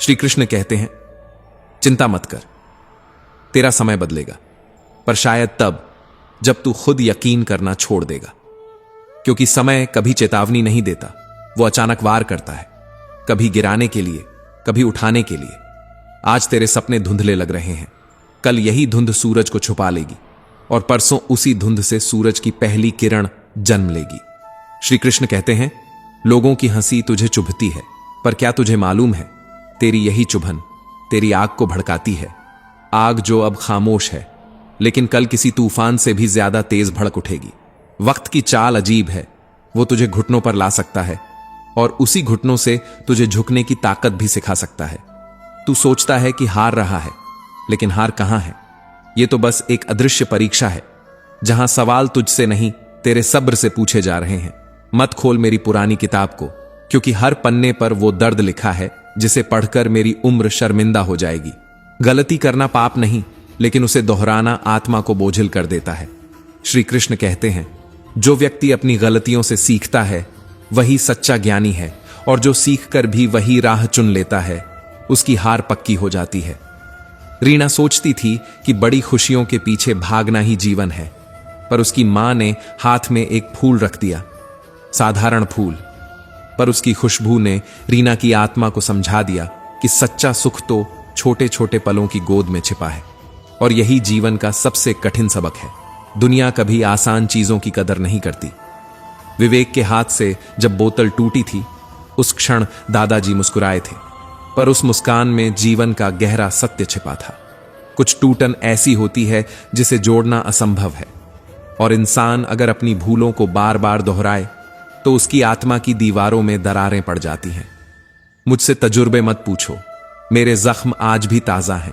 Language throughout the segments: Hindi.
श्री कृष्ण कहते हैं, चिंता मत कर, तेरा समय बदलेगा, पर शायद तब जब तू खुद यकीन करना छोड़ देगा। क्योंकि समय कभी चेतावनी नहीं देता, वो अचानक वार करता है, कभी गिराने के लिए, कभी उठाने के लिए। आज तेरे सपने धुंधले लग रहे हैं, कल यही धुंध सूरज को छुपा लेगी और परसों उसी धुंध से सूरज की पहली किरण जन्म लेगी। श्री कृष्ण कहते हैं, लोगों की हंसी तुझे चुभती है, पर क्या तुझे मालूम है, तेरी यही चुभन तेरी आग को भड़काती है। आग जो अब खामोश है, लेकिन कल किसी तूफान से भी ज्यादा तेज भड़क उठेगी। वक्त की चाल अजीब है, वो तुझे घुटनों पर ला सकता है और उसी घुटनों से तुझे झुकने की ताकत भी सिखा सकता है। तू सोचता है कि हार रहा है, लेकिन हार कहां है। यह तो बस एक अदृश्य परीक्षा है, जहां सवाल तुझसे नहीं तेरे सब्र से पूछे जा रहे हैं। मत खोल मेरी पुरानी किताब को, क्योंकि हर पन्ने पर वो दर्द लिखा है जिसे पढ़कर मेरी उम्र शर्मिंदा हो जाएगी। गलती करना पाप नहीं, लेकिन उसे दोहराना आत्मा को बोझिल कर देता है। श्री कृष्ण कहते हैं, जो व्यक्ति अपनी गलतियों से सीखता है वही सच्चा ज्ञानी है, और जो सीखकर भी वही राह चुन लेता है उसकी हार पक्की हो जाती है। रीना सोचती थी कि बड़ी खुशियों के पीछे भागना ही जीवन है, पर उसकी मां ने हाथ में एक फूल रख दिया, साधारण फूल, पर उसकी खुशबू ने रीना की आत्मा को समझा दिया कि सच्चा सुख तो छोटे छोटे पलों की गोद में छिपा है। और यही जीवन का सबसे कठिन सबक है। दुनिया कभी आसान चीजों की कदर नहीं करती। विवेक के हाथ से जब बोतल टूटी थी, उस क्षण दादाजी मुस्कुराए थे, पर उस मुस्कान में जीवन का गहरा सत्य छिपा था। कुछ टूटन ऐसी होती है जिसे जोड़ना असंभव है, और इंसान अगर अपनी भूलों को बार बार दोहराए तो उसकी आत्मा की दीवारों में दरारें पड़ जाती हैं। मुझसे तजुर्बे मत पूछो, मेरे जख्म आज भी ताजा हैं।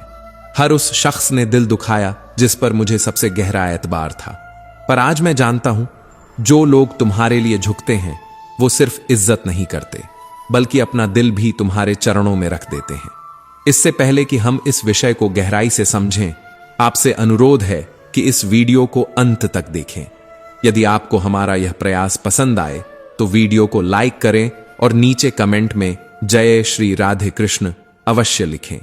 हर उस शख्स ने दिल दुखाया जिस पर मुझे सबसे गहरा एतबार था, पर आज मैं जानता हूं, जो लोग तुम्हारे लिए झुकते हैं वो सिर्फ इज्जत नहीं करते, बल्कि अपना दिल भी तुम्हारे चरणों में रख देते हैं। इससे पहले कि हम इस विषय को गहराई से समझें, आपसे अनुरोध है कि इस वीडियो को अंत तक देखें। यदि आपको हमारा यह प्रयास पसंद आए तो वीडियो को लाइक करें और नीचे कमेंट में जय श्री राधे कृष्ण अवश्य लिखें।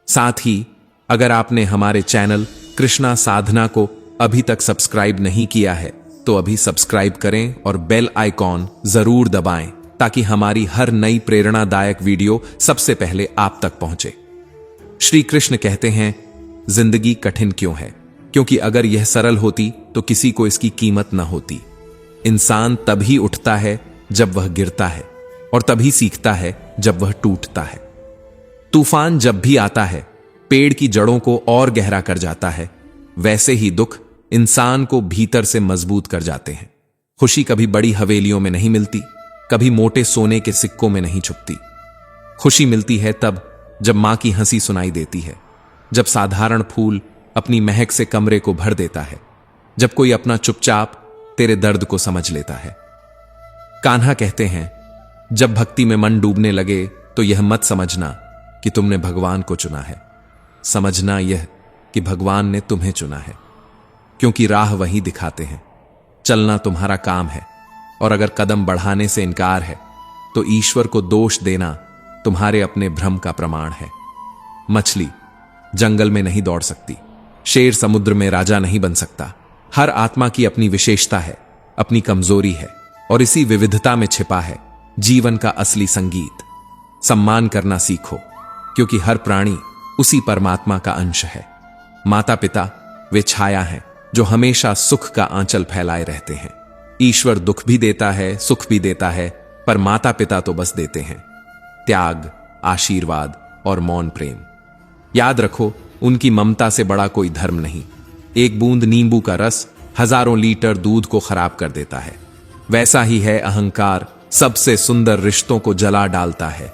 साथ ही अगर आपने हमारे चैनल कृष्णा साधना को अभी तक सब्सक्राइब नहीं किया है तो अभी सब्सक्राइब करें और बेल आइकॉन जरूर दबाएं, ताकि हमारी हर नई प्रेरणादायक वीडियो सबसे पहले आप तक पहुंचे। श्री कृष्ण कहते हैं, जिंदगी कठिन क्यों है? क्योंकि अगर यह सरल होती तो किसी को इसकी कीमत न होती। इंसान तभी उठता है जब वह गिरता है, और तभी सीखता है जब वह टूटता है। तूफान जब भी आता है पेड़ की जड़ों को और गहरा कर जाता है, वैसे ही दुख इंसान को भीतर से मजबूत कर जाते हैं। खुशी कभी बड़ी हवेलियों में नहीं मिलती, कभी मोटे सोने के सिक्कों में नहीं छुपती। खुशी मिलती है तब जब मां की हंसी सुनाई देती है, जब साधारण फूल अपनी महक से कमरे को भर देता है, जब कोई अपना चुपचाप तेरे दर्द को समझ लेता है। कान्हा कहते हैं, जब भक्ति में मन डूबने लगे तो यह मत समझना कि तुमने भगवान को चुना है, समझना यह कि भगवान ने तुम्हें चुना है। क्योंकि राह वही दिखाते हैं, चलना तुम्हारा काम है, और अगर कदम बढ़ाने से इनकार है तो ईश्वर को दोष देना तुम्हारे अपने भ्रम का प्रमाण है। मछली जंगल में नहीं दौड़ सकती, शेर समुद्र में राजा नहीं बन सकता। हर आत्मा की अपनी विशेषता है, अपनी कमजोरी है, और इसी विविधता में छिपा है जीवन का असली संगीत। सम्मान करना सीखो, क्योंकि हर प्राणी उसी परमात्मा का अंश है। माता पिता वे छाया हैं जो हमेशा सुख का आंचल फैलाए रहते हैं। ईश्वर दुख भी देता है, सुख भी देता है, पर माता पिता तो बस देते हैं त्याग, आशीर्वाद और मौन प्रेम। याद रखो, उनकी ममता से बड़ा कोई धर्म नहीं। एक बूंद नींबू का रस हजारों लीटर दूध को खराब कर देता है। वैसा ही है अहंकार, सबसे सुंदर रिश्तों को जला डालता है।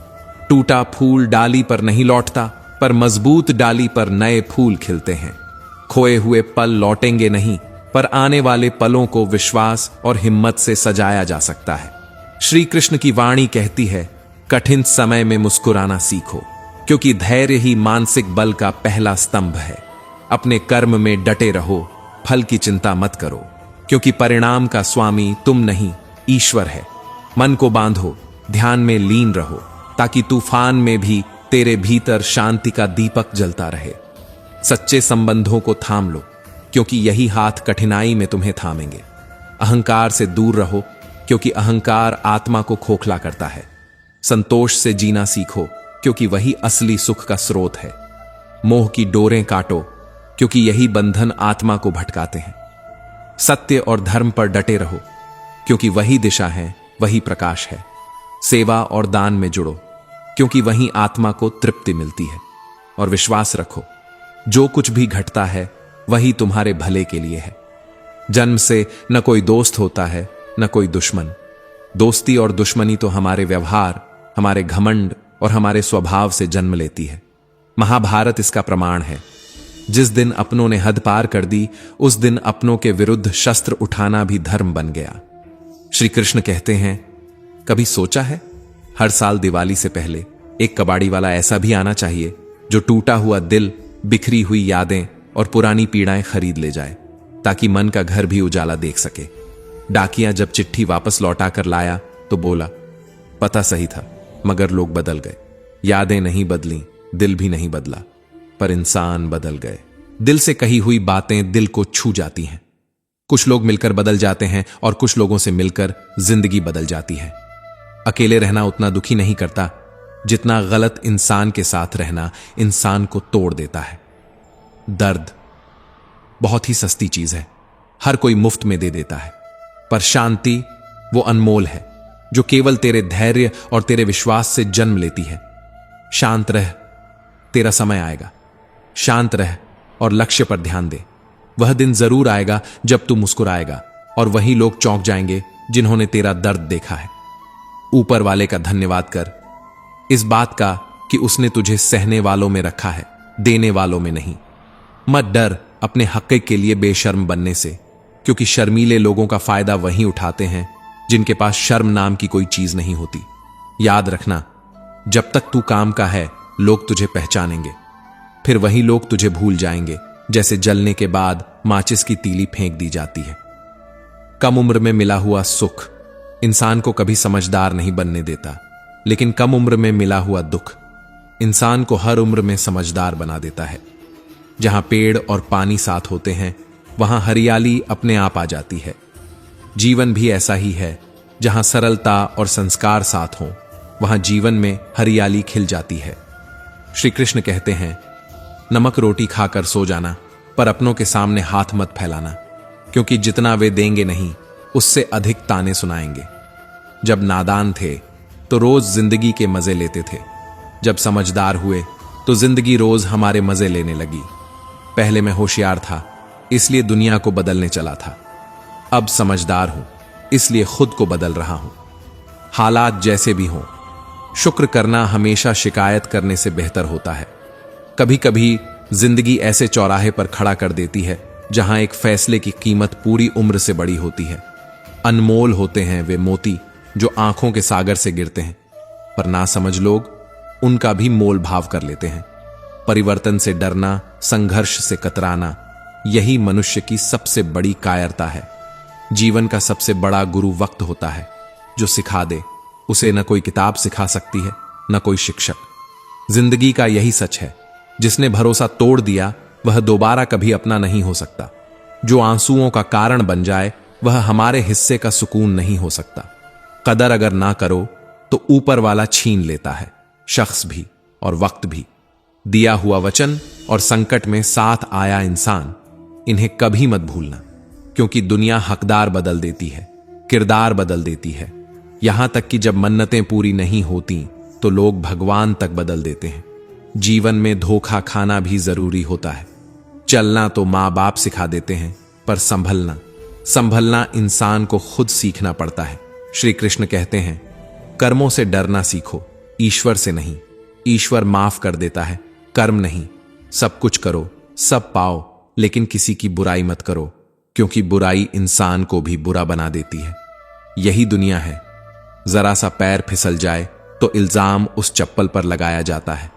टूटा फूल डाली पर नहीं लौटता, पर मजबूत डाली पर नए फूल खिलते हैं। खोए हुए पल लौटेंगे नहीं, पर आने वाले पलों को विश्वास और हिम्मत से सजाया जा सकता है। श्री कृष्ण की वाणी कहती है, कठिन समय में मुस्कुराना सीखो, क्योंकि धैर्य ही मानसिक बल का पहला स्तंभ है। अपने कर्म में डटे रहो, फल की चिंता मत करो, क्योंकि परिणाम का स्वामी तुम नहीं, ईश्वर है। मन को बांधो, ध्यान में लीन रहो, ताकि तूफान में भी तेरे भीतर शांति का दीपक जलता रहे। सच्चे संबंधों को थाम लो, क्योंकि यही हाथ कठिनाई में तुम्हें थामेंगे। अहंकार से दूर रहो, क्योंकि अहंकार आत्मा को खोखला करता है। संतोष से जीना सीखो, क्योंकि वही असली सुख का स्रोत है। मोह की डोरें काटो, क्योंकि यही बंधन आत्मा को भटकाते हैं। सत्य और धर्म पर डटे रहो, क्योंकि वही दिशा है, वही प्रकाश है। सेवा और दान में जुड़ो, क्योंकि वहीं आत्मा को तृप्ति मिलती है। और विश्वास रखो, जो कुछ भी घटता है वही तुम्हारे भले के लिए है। जन्म से न कोई दोस्त होता है, न कोई दुश्मन। दोस्ती और दुश्मनी तो हमारे व्यवहार, हमारे घमंड और हमारे स्वभाव से जन्म लेती है। महाभारत इसका प्रमाण है। जिस दिन अपनों ने हद पार कर दी, उस दिन अपनों के विरुद्ध शस्त्र उठाना भी धर्म बन गया। श्री कृष्ण कहते हैं, कभी सोचा है, हर साल दिवाली से पहले एक कबाड़ी वाला ऐसा भी आना चाहिए जो टूटा हुआ दिल, बिखरी हुई यादें और पुरानी पीड़ाएं खरीद ले जाए, ताकि मन का घर भी उजाला देख सके। डाकिया जब चिट्ठी वापस लौटा कर लाया तो बोला, पता सही था, मगर लोग बदल गए। यादें नहीं बदली, दिल भी नहीं बदला, पर इंसान बदल गए। दिल से कही हुई बातें दिल को छू जाती हैं। कुछ लोग मिलकर बदल जाते हैं और कुछ लोगों से मिलकर जिंदगी बदल जाती है। अकेले रहना उतना दुखी नहीं करता जितना गलत इंसान के साथ रहना इंसान को तोड़ देता है। दर्द बहुत ही सस्ती चीज है, हर कोई मुफ्त में दे देता है, पर शांति वो अनमोल है जो केवल तेरे धैर्य और तेरे विश्वास से जन्म लेती है। शांत रह, तेरा समय आएगा। शांत रह और लक्ष्य पर ध्यान दे। वह दिन जरूर आएगा जब तू मुस्कुराएगा और वही लोग चौंक जाएंगे जिन्होंने तेरा दर्द देखा है। ऊपर वाले का धन्यवाद कर, इस बात का कि उसने तुझे सहने वालों में रखा है, देने वालों में नहीं। मत डर अपने हक के लिए बेशर्म बनने से, क्योंकि शर्मीले लोगों का फायदा वही उठाते हैं जिनके पास शर्म नाम की कोई चीज नहीं होती। याद रखना, जब तक तू काम का है लोग तुझे पहचानेंगे, फिर वही लोग तुझे भूल जाएंगे, जैसे जलने के बाद माचिस की तीली फेंक दी जाती है। कम उम्र में मिला हुआ सुख इंसान को कभी समझदार नहीं बनने देता, लेकिन कम उम्र में मिला हुआ दुख इंसान को हर उम्र में समझदार बना देता है। जहां पेड़ और पानी साथ होते हैं, वहां हरियाली अपने आप आ जाती है। जीवन भी ऐसा ही है, जहां सरलता और संस्कार साथ हों, वहां जीवन में हरियाली खिल जाती है। श्री कृष्ण कहते हैं, नमक रोटी खाकर सो जाना, पर अपनों के सामने हाथ मत फैलाना, क्योंकि जितना वे देंगे नहीं, उससे अधिक ताने सुनाएंगे। जब नादान थे तो रोज जिंदगी के मजे लेते थे, जब समझदार हुए तो जिंदगी रोज हमारे मजे लेने लगी। पहले मैं होशियार था, इसलिए दुनिया को बदलने चला था। अब समझदार हूं, इसलिए खुद को बदल रहा हूं। हालात जैसे भी हों, शुक्र करना हमेशा शिकायत करने से बेहतर होता है। कभी कभी जिंदगी ऐसे चौराहे पर खड़ा कर देती है जहां एक फैसले की कीमत पूरी उम्र से बड़ी होती है। अनमोल होते हैं वे मोती जो आंखों के सागर से गिरते हैं, पर नासमझ लोग उनका भी मोल भाव कर लेते हैं। परिवर्तन से डरना, संघर्ष से कतराना, यही मनुष्य की सबसे बड़ी कायरता है। जीवन का सबसे बड़ा गुरु वक्त होता है, जो सिखा दे। उसे न कोई किताब सिखा सकती है, न कोई शिक्षक। जिंदगी का यही सच है, जिसने भरोसा तोड़ दिया वह दोबारा कभी अपना नहीं हो सकता। जो आंसुओं का कारण बन जाए वह हमारे हिस्से का सुकून नहीं हो सकता। कदर अगर ना करो तो ऊपर वाला छीन लेता है, शख्स भी और वक्त भी। दिया हुआ वचन और संकट में साथ आया इंसान, इन्हें कभी मत भूलना, क्योंकि दुनिया हकदार बदल देती है, किरदार बदल देती है। यहां तक कि जब मन्नतें पूरी नहीं होती तो लोग भगवान तक बदल देते हैं। जीवन में धोखा खाना भी जरूरी होता है। चलना तो मां बाप सिखा देते हैं, पर संभलना इंसान को खुद सीखना पड़ता है। श्री कृष्ण कहते हैं, कर्मों से डरना सीखो, ईश्वर से नहीं। ईश्वर माफ कर देता है, कर्म नहीं। सब कुछ करो, सब पाओ, लेकिन किसी की बुराई मत करो, क्योंकि बुराई इंसान को भी बुरा बना देती है। यही दुनिया है। जरा सा पैर फिसल जाए तो इल्जाम उस चप्पल पर लगाया जाता है।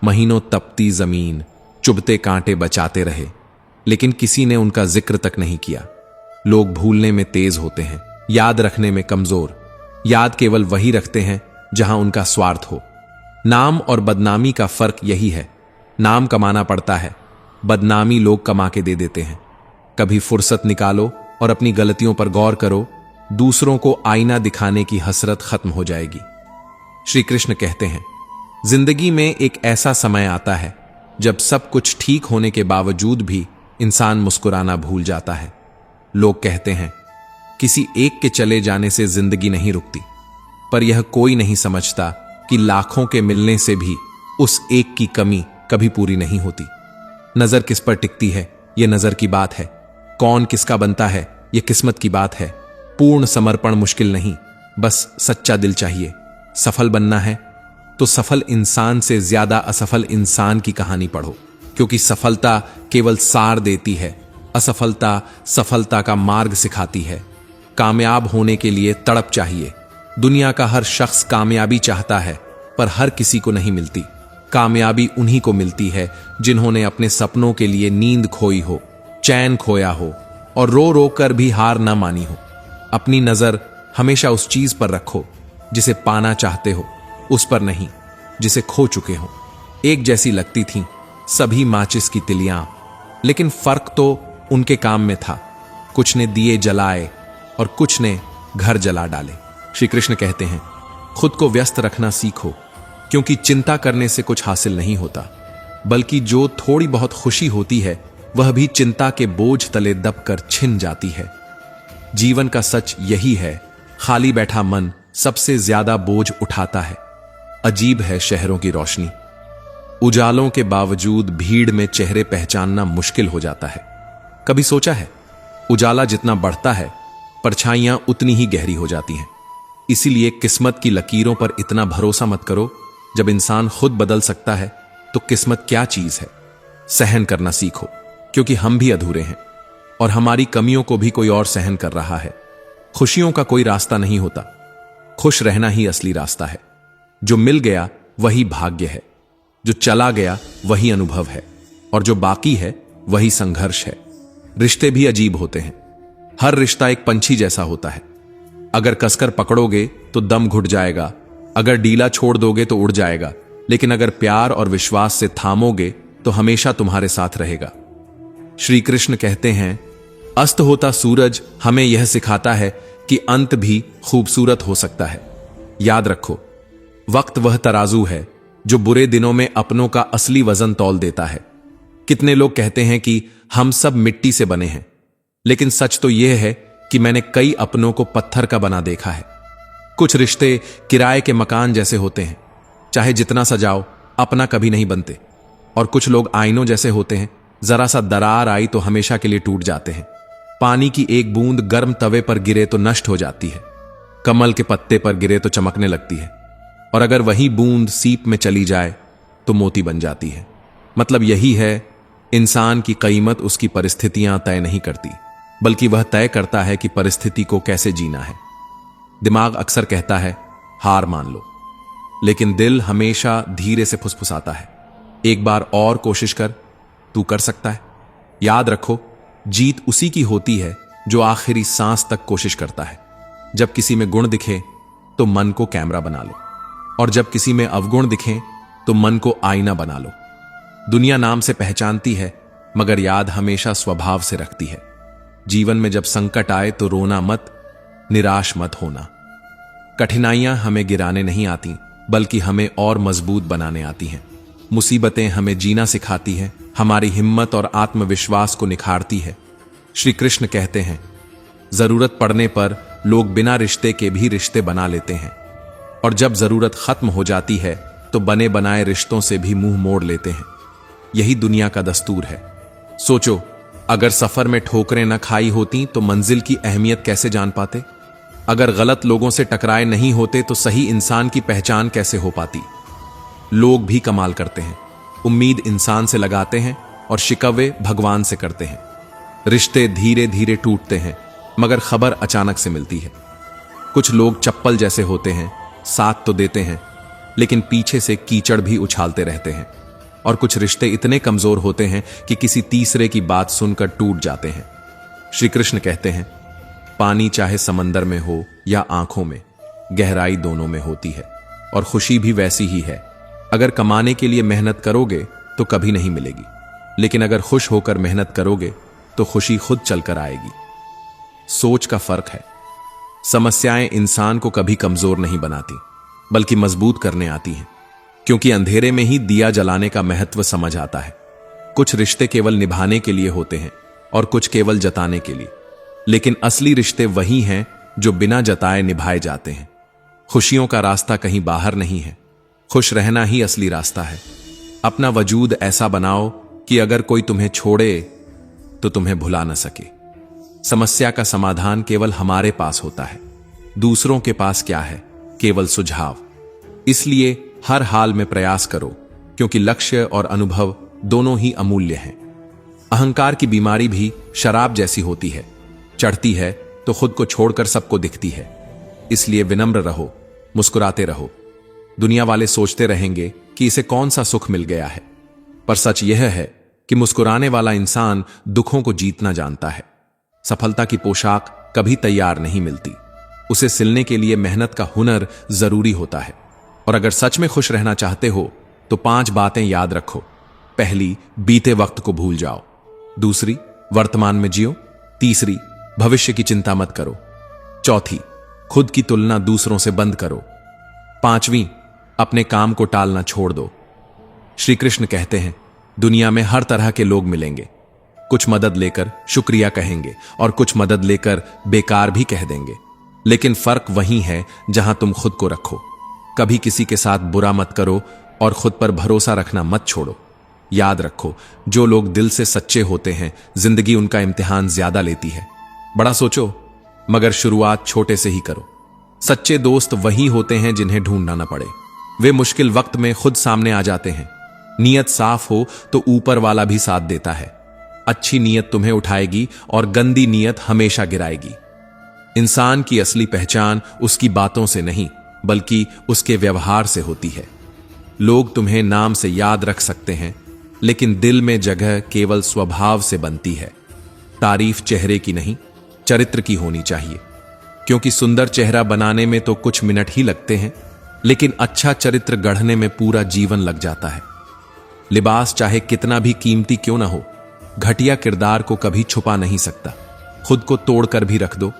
महीनों तपती जमीन, चुभते कांटे बचाते रहे, लेकिन किसी ने उनका जिक्र तक नहीं किया। लोग भूलने में तेज होते हैं, याद रखने में कमजोर। याद केवल वही रखते हैं जहां उनका स्वार्थ हो। नाम और बदनामी का फर्क यही है। नाम कमाना पड़ता है, बदनामी लोग कमा के दे देते हैं। कभी फुर्सत निकालो और अपनी गलतियों पर गौर करो, दूसरों को आईना दिखाने की हसरत खत्म हो जाएगी। श्री कृष्ण कहते हैं, जिंदगी में एक ऐसा समय आता है जब सब कुछ ठीक होने के बावजूद भी इंसान मुस्कुराना भूल जाता है। लोग कहते हैं, किसी एक के चले जाने से जिंदगी नहीं रुकती, पर यह कोई नहीं समझता कि लाखों के मिलने से भी उस एक की कमी कभी पूरी नहीं होती। नजर किस पर टिकती है, यह नजर की बात है। कौन किसका बनता है, यह किस्मत की बात है। पूर्ण समर्पण मुश्किल नहीं, बस सच्चा दिल चाहिए। सफल बनना है तो सफल इंसान से ज्यादा असफल इंसान की कहानी पढ़ो, क्योंकि सफलता केवल सार देती है, असफलता सफलता का मार्ग सिखाती है। कामयाब होने के लिए तड़प चाहिए। दुनिया का हर शख्स कामयाबी चाहता है, पर हर किसी को नहीं मिलती। कामयाबी उन्हीं को मिलती है जिन्होंने अपने सपनों के लिए नींद खोई हो, चैन खोया हो और रो रो कर भी हार ना मानी हो। अपनी नजर हमेशा उस चीज पर रखो जिसे पाना चाहते हो, उस पर नहीं जिसे खो चुके हो। एक जैसी लगती थीं सभी माचिस की तिलियां, लेकिन फर्क तो उनके काम में था। कुछ ने दिए जलाए और कुछ ने घर जला डाले। श्री कृष्ण कहते हैं, खुद को व्यस्त रखना सीखो, क्योंकि चिंता करने से कुछ हासिल नहीं होता, बल्कि जो थोड़ी बहुत खुशी होती है वह भी चिंता के बोझ तले दबकर छिन जाती है। जीवन का सच यही है, खाली बैठा मन सबसे ज्यादा बोझ उठाता है। अजीब है शहरों की रोशनी, उजालों के बावजूद भीड़ में चेहरे पहचानना मुश्किल हो जाता है। कभी सोचा है, उजाला जितना बढ़ता है परछाइयां उतनी ही गहरी हो जाती हैं। इसीलिए किस्मत की लकीरों पर इतना भरोसा मत करो। जब इंसान खुद बदल सकता है तो किस्मत क्या चीज है। सहन करना सीखो, क्योंकि हम भी अधूरे हैं और हमारी कमियों को भी कोई और सहन कर रहा है। खुशियों का कोई रास्ता नहीं होता, खुश रहना ही असली रास्ता है। जो मिल गया वही भाग्य है, जो चला गया वही अनुभव है, और जो बाकी है वही संघर्ष है। रिश्ते भी अजीब होते हैं। हर रिश्ता एक पंछी जैसा होता है। अगर कसकर पकड़ोगे तो दम घुट जाएगा, अगर ढीला छोड़ दोगे तो उड़ जाएगा, लेकिन अगर प्यार और विश्वास से थामोगे तो हमेशा तुम्हारे साथ रहेगा। श्री कृष्ण कहते हैं, अस्त होता सूरज हमें यह सिखाता है कि अंत भी खूबसूरत हो सकता है। याद रखो, वक्त वह तराजू है जो बुरे दिनों में अपनों का असली वजन तौल देता है। कितने लोग कहते हैं कि हम सब मिट्टी से बने हैं, लेकिन सच तो यह है कि मैंने कई अपनों को पत्थर का बना देखा है। कुछ रिश्ते किराए के मकान जैसे होते हैं, चाहे जितना सजाओ अपना कभी नहीं बनते। और कुछ लोग आईनों जैसे होते हैं, जरा सा दरार आई तो हमेशा के लिए टूट जाते हैं। पानी की एक बूंद गर्म तवे पर गिरे तो नष्ट हो जाती है, कमल के पत्ते पर गिरे तो चमकने लगती है, और अगर वही बूंद सीप में चली जाए तो मोती बन जाती है। मतलब यही है, इंसान की कीमत उसकी परिस्थितियां तय नहीं करती, बल्कि वह तय करता है कि परिस्थिति को कैसे जीना है। दिमाग अक्सर कहता है हार मान लो, लेकिन दिल हमेशा धीरे से फुसफुसाता है, एक बार और कोशिश कर, तू कर सकता है। याद रखो, जीत उसी की होती है जो आखिरी सांस तक कोशिश करता है। जब किसी में गुण दिखे तो मन को कैमरा बना लो, और जब किसी में अवगुण दिखे तो मन को आईना बना लो। दुनिया नाम से पहचानती है, मगर याद हमेशा स्वभाव से रखती है। जीवन में जब संकट आए तो रोना मत, निराश मत होना। कठिनाइयां हमें गिराने नहीं आती, बल्कि हमें और मजबूत बनाने आती हैं। मुसीबतें हमें जीना सिखाती हैं, हमारी हिम्मत और आत्मविश्वास को निखारती है। श्री कृष्ण कहते हैं, जरूरत पड़ने पर लोग बिना रिश्ते के भी रिश्ते बना लेते हैं, और जब जरूरत खत्म हो जाती है तो बने बनाए रिश्तों से भी मुंह मोड़ लेते हैं। यही दुनिया का दस्तूर है। सोचो, अगर सफर में ठोकरें न खाई होती तो मंजिल की अहमियत कैसे जान पाते? अगर गलत लोगों से टकराए नहीं होते तो सही इंसान की पहचान कैसे हो पाती? लोग भी कमाल करते हैं, उम्मीद इंसान से लगाते हैं और शिकवे भगवान से करते हैं। रिश्ते धीरे धीरे टूटते हैं, मगर खबर अचानक से मिलती है। कुछ लोग चप्पल जैसे होते हैं, साथ तो देते हैं, लेकिन पीछे से कीचड़ भी उछालते रहते हैं। और कुछ रिश्ते इतने कमजोर होते हैं कि किसी तीसरे की बात सुनकर टूट जाते हैं। श्री कृष्ण कहते हैं, पानी चाहे समंदर में हो या आंखों में, गहराई दोनों में होती है, और खुशी भी वैसी ही है। अगर कमाने के लिए मेहनत करोगे तो कभी नहीं मिलेगी, लेकिन अगर खुश होकर मेहनत करोगे तो खुशी खुद चलकर आएगी। सोच का फर्क है। समस्याएं इंसान को कभी कमजोर नहीं बनाती, बल्कि मजबूत करने आती हैं, क्योंकि अंधेरे में ही दिया जलाने का महत्व समझ आता है। कुछ रिश्ते केवल निभाने के लिए होते हैं और कुछ केवल जताने के लिए, लेकिन असली रिश्ते वही हैं जो बिना जताए निभाए जाते हैं। खुशियों का रास्ता कहीं बाहर नहीं है, खुश रहना ही असली रास्ता है। अपना वजूद ऐसा बनाओ कि अगर कोई तुम्हें छोड़े तो तुम्हें भुला न सके। समस्या का समाधान केवल हमारे पास होता है, दूसरों के पास क्या है? केवल सुझाव। इसलिए हर हाल में प्रयास करो, क्योंकि लक्ष्य और अनुभव दोनों ही अमूल्य हैं। अहंकार की बीमारी भी शराब जैसी होती है, चढ़ती है तो खुद को छोड़कर सबको दिखती है। इसलिए विनम्र रहो, मुस्कुराते रहो। दुनिया वाले सोचते रहेंगे कि इसे कौन सा सुख मिल गया है, पर सच यह है कि मुस्कुराने वाला इंसान दुखों को जीतना जानता है। सफलता की पोशाक कभी तैयार नहीं मिलती, उसे सिलने के लिए मेहनत का हुनर जरूरी होता है। और अगर सच में खुश रहना चाहते हो तो 5 बातें याद रखो। पहली, बीते वक्त को भूल जाओ। दूसरी, वर्तमान में जियो। तीसरी, भविष्य की चिंता मत करो। चौथी, खुद की तुलना दूसरों से बंद करो। 5वीं, अपने काम को टालना छोड़ दो। श्री कृष्ण कहते हैं, दुनिया में हर तरह के लोग मिलेंगे। कुछ मदद लेकर शुक्रिया कहेंगे और कुछ मदद लेकर बेकार भी कह देंगे, लेकिन फर्क वही है जहां तुम खुद को रखो। कभी किसी के साथ बुरा मत करो और खुद पर भरोसा रखना मत छोड़ो। याद रखो, जो लोग दिल से सच्चे होते हैं, जिंदगी उनका इम्तिहान ज्यादा लेती है। बड़ा सोचो, मगर शुरुआत छोटे से ही करो। सच्चे दोस्त वही होते हैं जिन्हें ढूंढना न पड़े। वे मुश्किल वक्त में खुद सामने आ जाते हैं। नीयत साफ हो तो ऊपर वाला भी साथ देता है। अच्छी नीयत तुम्हें उठाएगी और गंदी नीयत हमेशा गिराएगी। इंसान की असली पहचान उसकी बातों से नहीं, बल्कि उसके व्यवहार से होती है। लोग तुम्हें नाम से याद रख सकते हैं, लेकिन दिल में जगह केवल स्वभाव से बनती है। तारीफ चेहरे की नहीं, चरित्र की होनी चाहिए, क्योंकि सुंदर चेहरा बनाने में तो कुछ मिनट ही लगते हैं, लेकिन अच्छा चरित्र गढ़ने में पूरा जीवन लग जाता है। लिबास चाहे कितना भी कीमती क्यों ना हो, घटिया किरदार को कभी छुपा नहीं सकता। खुद को तोड़कर भी रख दो,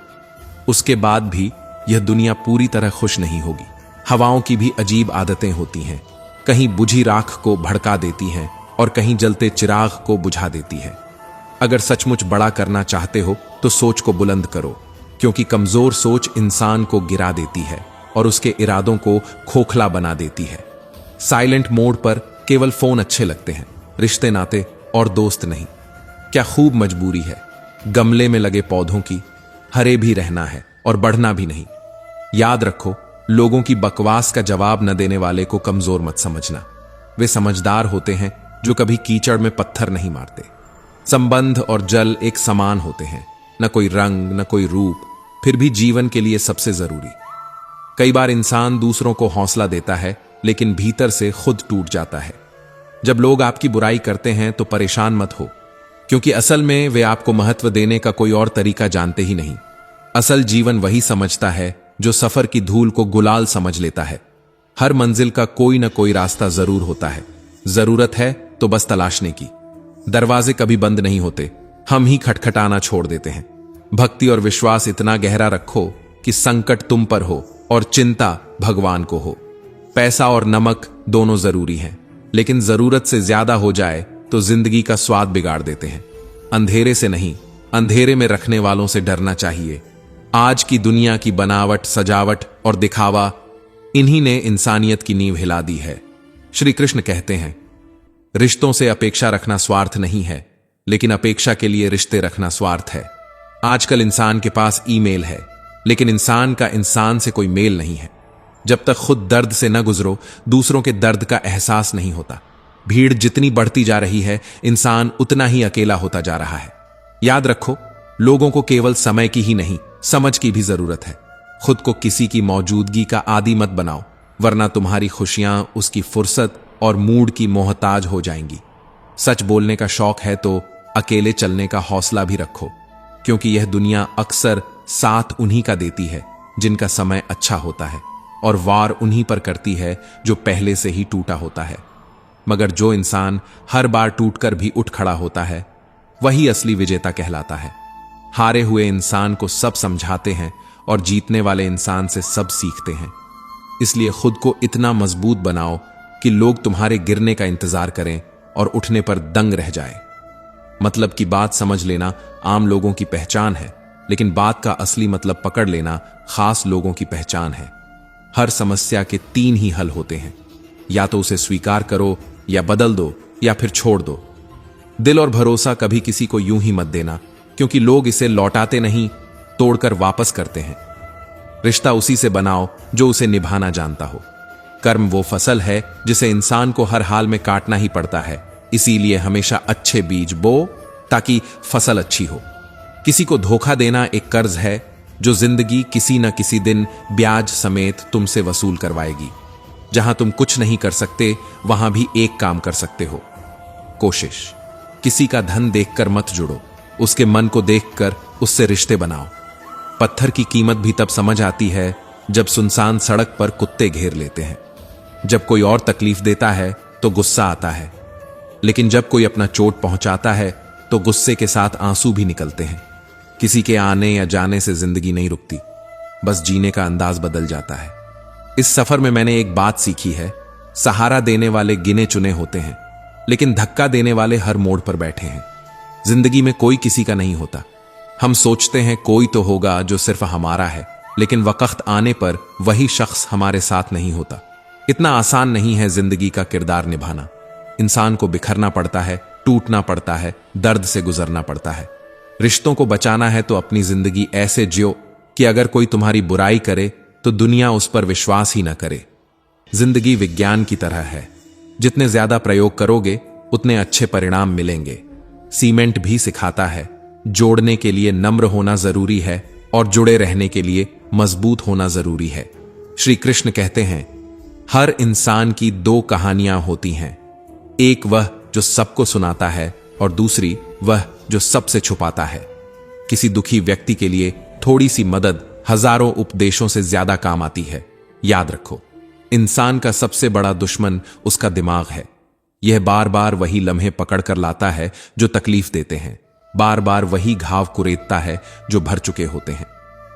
उसके बाद भी यह दुनिया पूरी तरह खुश नहीं होगी। हवाओं की भी अजीब आदतें होती हैं, कहीं बुझी राख को भड़का देती हैं और कहीं जलते चिराग को बुझा देती है। अगर सचमुच बड़ा करना चाहते हो तो सोच को बुलंद करो, क्योंकि कमजोर सोच इंसान को गिरा देती है और उसके इरादों को खोखला बना देती है। साइलेंट मोड पर केवल फोन अच्छे लगते हैं, रिश्ते नाते और दोस्त नहीं। क्या खूब मजबूरी है गमले में लगे पौधों की, हरे भी रहना है और बढ़ना भी नहीं। याद रखो, लोगों की बकवास का जवाब न देने वाले को कमजोर मत समझना। वे समझदार होते हैं जो कभी कीचड़ में पत्थर नहीं मारते। संबंध और जल एक समान होते हैं, न कोई रंग न कोई रूप, फिर भी जीवन के लिए सबसे जरूरी। कई बार इंसान दूसरों को हौसला देता है, लेकिन भीतर से खुद टूट जाता है। जब लोग आपकी बुराई करते हैं तो परेशान मत हो, क्योंकि असल में वे आपको महत्व देने का कोई और तरीका जानते ही नहीं। असल जीवन वही समझता है जो सफर की धूल को गुलाल समझ लेता है। हर मंजिल का कोई ना कोई रास्ता जरूर होता है, जरूरत है तो बस तलाशने की। दरवाजे कभी बंद नहीं होते, हम ही खटखटाना छोड़ देते हैं। भक्ति और विश्वास इतना गहरा रखो कि संकट तुम पर हो और चिंता भगवान को हो। पैसा और नमक दोनों जरूरी हैं, लेकिन जरूरत से ज्यादा हो जाए तो जिंदगी का स्वाद बिगाड़ देते हैं। अंधेरे से नहीं, अंधेरे में रखने वालों से डरना चाहिए। आज की दुनिया की बनावट, सजावट और दिखावा, इन्हीं ने इंसानियत की नींव हिला दी है। श्री कृष्ण कहते हैं, रिश्तों से अपेक्षा रखना स्वार्थ नहीं है, लेकिन अपेक्षा के लिए रिश्ते रखना स्वार्थ है। आजकल इंसान के पास ईमेल है, लेकिन इंसान का इंसान से कोई मेल नहीं है। जब तक खुद दर्द से न गुजरो, दूसरों के दर्द का एहसास नहीं होता। भीड़ जितनी बढ़ती जा रही है, इंसान उतना ही अकेला होता जा रहा है। याद रखो, लोगों को केवल समय की ही नहीं, समझ की भी जरूरत है। खुद को किसी की मौजूदगी का आदी मत बनाओ, वरना तुम्हारी खुशियां उसकी फुर्सत और मूड की मोहताज हो जाएंगी। सच बोलने का शौक है तो अकेले चलने का हौसला भी रखो, क्योंकि यह दुनिया अक्सर साथ उन्हीं का देती है जिनका समय अच्छा होता है। और वार उन्हीं पर करती है जो पहले से ही टूटा होता है। मगर जो इंसान हर बार टूटकर भी उठ खड़ा होता है, वही असली विजेता कहलाता है। हारे हुए इंसान को सब समझाते हैं और जीतने वाले इंसान से सब सीखते हैं। इसलिए खुद को इतना मजबूत बनाओ कि लोग तुम्हारे गिरने का इंतजार करें और उठने पर दंग रह जाएं। मतलब की बात समझ लेना आम लोगों की पहचान है, लेकिन बात का असली मतलब पकड़ लेना खास लोगों की पहचान है। हर समस्या के 3 ही हल होते हैं, या तो उसे स्वीकार करो, या बदल दो, या फिर छोड़ दो। दिल और भरोसा कभी किसी को यूं ही मत देना, क्योंकि लोग इसे लौटाते नहीं, तोड़कर वापस करते हैं। रिश्ता उसी से बनाओ जो उसे निभाना जानता हो। कर्म वो फसल है जिसे इंसान को हर हाल में काटना ही पड़ता है। इसीलिए हमेशा अच्छे बीज बो ताकि फसल अच्छी हो। किसी को धोखा देना एक कर्ज है जो जिंदगी किसी न किसी दिन ब्याज समेत तुमसे वसूल करवाएगी। जहां तुम कुछ नहीं कर सकते, वहां भी एक काम कर सकते हो, कोशिश। किसी का धन देखकर मत जुड़ो, उसके मन को देखकर उससे रिश्ते बनाओ। पत्थर की कीमत भी तब समझ आती है जब सुनसान सड़क पर कुत्ते घेर लेते हैं। जब कोई और तकलीफ देता है तो गुस्सा आता है, लेकिन जब कोई अपना चोट पहुंचाता है तो गुस्से के साथ आंसू भी निकलते हैं। किसी के आने या जाने से जिंदगी नहीं रुकती, बस जीने का अंदाज बदल जाता है। इस सफर में मैंने एक बात सीखी है, सहारा देने वाले गिने चुने होते हैं, लेकिन धक्का देने वाले हर मोड़ पर बैठे हैं। जिंदगी में कोई किसी का नहीं होता। हम सोचते हैं कोई तो होगा जो सिर्फ हमारा है, लेकिन वक्त आने पर वही शख्स हमारे साथ नहीं होता। इतना आसान नहीं है जिंदगी का किरदार निभाना। इंसान को बिखरना पड़ता है, टूटना पड़ता है, दर्द से गुजरना पड़ता है। रिश्तों को बचाना है तो अपनी जिंदगी ऐसे जियो कि अगर कोई तुम्हारी बुराई करे तो दुनिया उस पर विश्वास ही ना करे। जिंदगी विज्ञान की तरह है, जितने ज्यादा प्रयोग करोगे उतने अच्छे परिणाम मिलेंगे। सीमेंट भी सिखाता है, जोड़ने के लिए नम्र होना जरूरी है और जुड़े रहने के लिए मजबूत होना जरूरी है। श्री कृष्ण कहते हैं, हर इंसान की 2 कहानियां होती हैं, एक वह जो सबको सुनाता है और दूसरी वह जो सबसे छुपाता है। किसी दुखी व्यक्ति के लिए थोड़ी सी मदद हजारों उपदेशों से ज्यादा काम आती है। याद रखो, इंसान का सबसे बड़ा दुश्मन उसका दिमाग है। यह बार बार वही लम्हे पकड़ कर लाता है जो तकलीफ देते हैं, बार बार वही घाव कुरेदता है जो भर चुके होते हैं।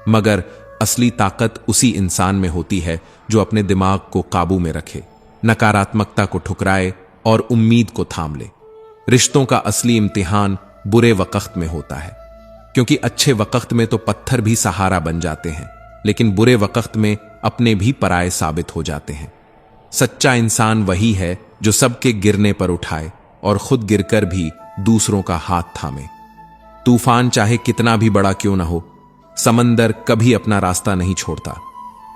मगर असली ताकत उसी इंसान में होती है जो अपने दिमाग को काबू में रखे, नकारात्मकता को ठुकराए और उम्मीद को थाम ले। रिश्तों का असली इम्तिहान बुरे वक्त में होता है, क्योंकि अच्छे वक्त में तो पत्थर भी सहारा बन जाते हैं, लेकिन बुरे वक्त में अपने भी पराये साबित हो जाते हैं। सच्चा इंसान वही है जो सबके गिरने पर उठाए और खुद गिरकर भी दूसरों का हाथ थामे। तूफान चाहे कितना भी बड़ा क्यों ना हो, समंदर कभी अपना रास्ता नहीं छोड़ता।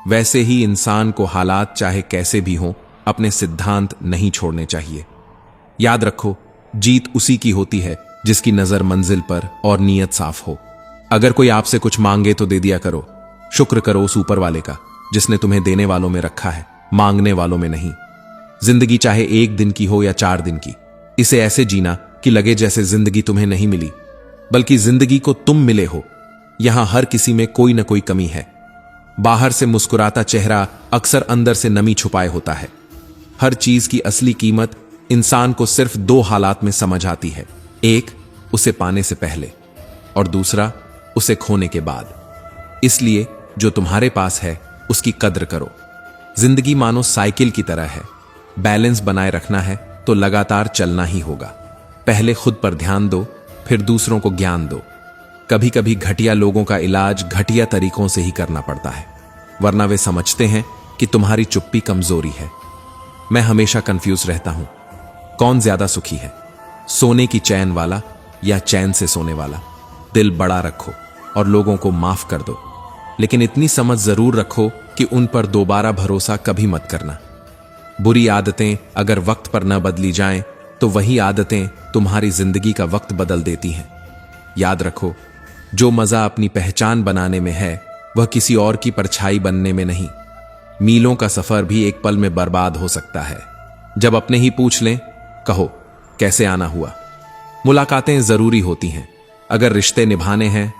वैसे ही इंसान को हालात चाहे कैसे भी हों, अपने सिद्धांत नहीं छोड़ने चाहिए। याद रखो, जीत उसी की होती है जिसकी नजर मंजिल पर और नीयत साफ हो। अगर कोई आपसे कुछ मांगे तो दे दिया करो। शुक्र करो उस ऊपर वाले का जिसने तुम्हें देने वालों में रखा है, मांगने वालों में नहीं। जिंदगी चाहे 1 दिन की हो या 4 दिन की, इसे ऐसे जीना कि लगे जैसे जिंदगी तुम्हें नहीं मिली, बल्कि जिंदगी को तुम मिले हो। यहां हर किसी में कोई ना कोई कमी है। बाहर से मुस्कुराता चेहरा अक्सर अंदर से नमी छुपाए होता है। हर चीज की असली कीमत इंसान को सिर्फ 2 हालात में समझ आती है, एक उसे पाने से पहले और दूसरा उसे खोने के बाद। इसलिए जो तुम्हारे पास है उसकी कद्र करो। जिंदगी मानो साइकिल की तरह है, बैलेंस बनाए रखना है तो लगातार चलना ही होगा। पहले खुद पर ध्यान दो, फिर दूसरों को ज्ञान दो। कभी कभी घटिया लोगों का इलाज घटिया तरीकों से ही करना पड़ता है, वरना वे समझते हैं कि तुम्हारी चुप्पी कमजोरी है। मैं हमेशा कंफ्यूज रहता हूं, कौन ज्यादा सुखी है, सोने की चैन वाला या चैन से सोने वाला। दिल बड़ा रखो और लोगों को माफ कर दो, लेकिन इतनी समझ जरूर रखो कि उन पर दोबारा भरोसा कभी मत करना। बुरी आदतें अगर वक्त पर न बदली जाएं, तो वही आदतें तुम्हारी जिंदगी का वक्त बदल देती हैं। याद रखो, जो मजा अपनी पहचान बनाने में है, वह किसी और की परछाई बनने में नहीं। मीलों का सफर भी एक पल में बर्बाद हो सकता है। जब अपने ही पूछ लें, कहो कैसे आना हुआ। मुलाकातें जरूरी होती हैं, अगर रिश्ते निभाने हैं।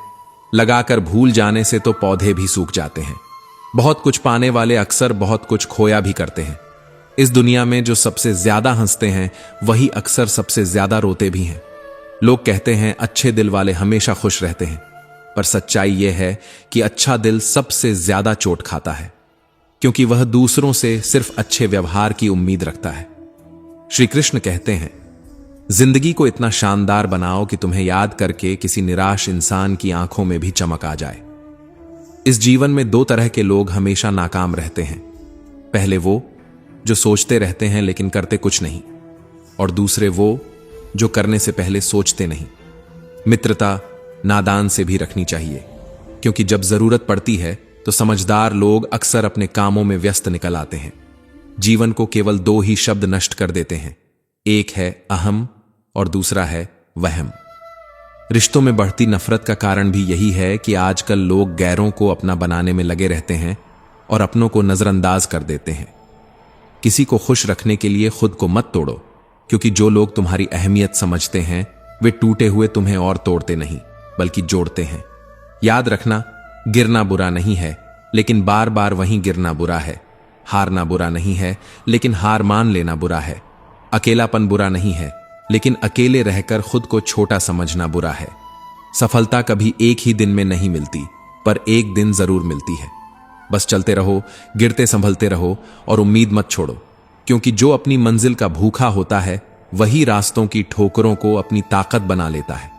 लगाकर भूल जाने से तो पौधे भी सूख जाते हैं। बहुत कुछ पाने वाले अक्सर बहुत कुछ खोया भी करते हैं। इस दुनिया में जो सबसे ज्यादा हंसते हैं वही अक्सर सबसे ज्यादा रोते भी हैं। लोग कहते हैं अच्छे दिल वाले हमेशा खुश रहते हैं, पर सच्चाई यह है कि अच्छा दिल सबसे ज्यादा चोट खाता है, क्योंकि वह दूसरों से सिर्फ अच्छे व्यवहार की उम्मीद रखता है। श्री कृष्ण कहते हैं, जिंदगी को इतना शानदार बनाओ कि तुम्हें याद करके किसी निराश इंसान की आंखों में भी चमक आ जाए। इस जीवन में दो तरह के लोग हमेशा नाकाम रहते हैं। पहले वो जो सोचते रहते हैं लेकिन करते कुछ नहीं, और दूसरे वो जो करने से पहले सोचते नहीं। मित्रता नादान से भी रखनी चाहिए, क्योंकि जब जरूरत पड़ती है तो समझदार लोग अक्सर अपने कामों में व्यस्त निकल आते हैं। जीवन को केवल दो ही शब्द नष्ट कर देते हैं, एक है अहम और दूसरा है वहम। रिश्तों में बढ़ती नफरत का कारण भी यही है कि आजकल लोग गैरों को अपना बनाने में लगे रहते हैं और अपनों को नजरअंदाज कर देते हैं। किसी को खुश रखने के लिए खुद को मत तोड़ो, क्योंकि जो लोग तुम्हारी अहमियत समझते हैं वे टूटे हुए तुम्हें और तोड़ते नहीं बल्कि जोड़ते हैं। याद रखना, गिरना बुरा नहीं है, लेकिन बार बार वहीं गिरना बुरा है। हारना बुरा नहीं है, लेकिन हार मान लेना बुरा है। अकेलापन बुरा नहीं है, लेकिन अकेले रहकर खुद को छोटा समझना बुरा है। सफलता कभी एक ही दिन में नहीं मिलती, पर एक दिन जरूर मिलती है। बस चलते रहो, गिरते संभलते रहो और उम्मीद मत छोड़ो, क्योंकि जो अपनी मंजिल का भूखा होता है वही रास्तों की ठोकरों को अपनी ताकत बना लेता है।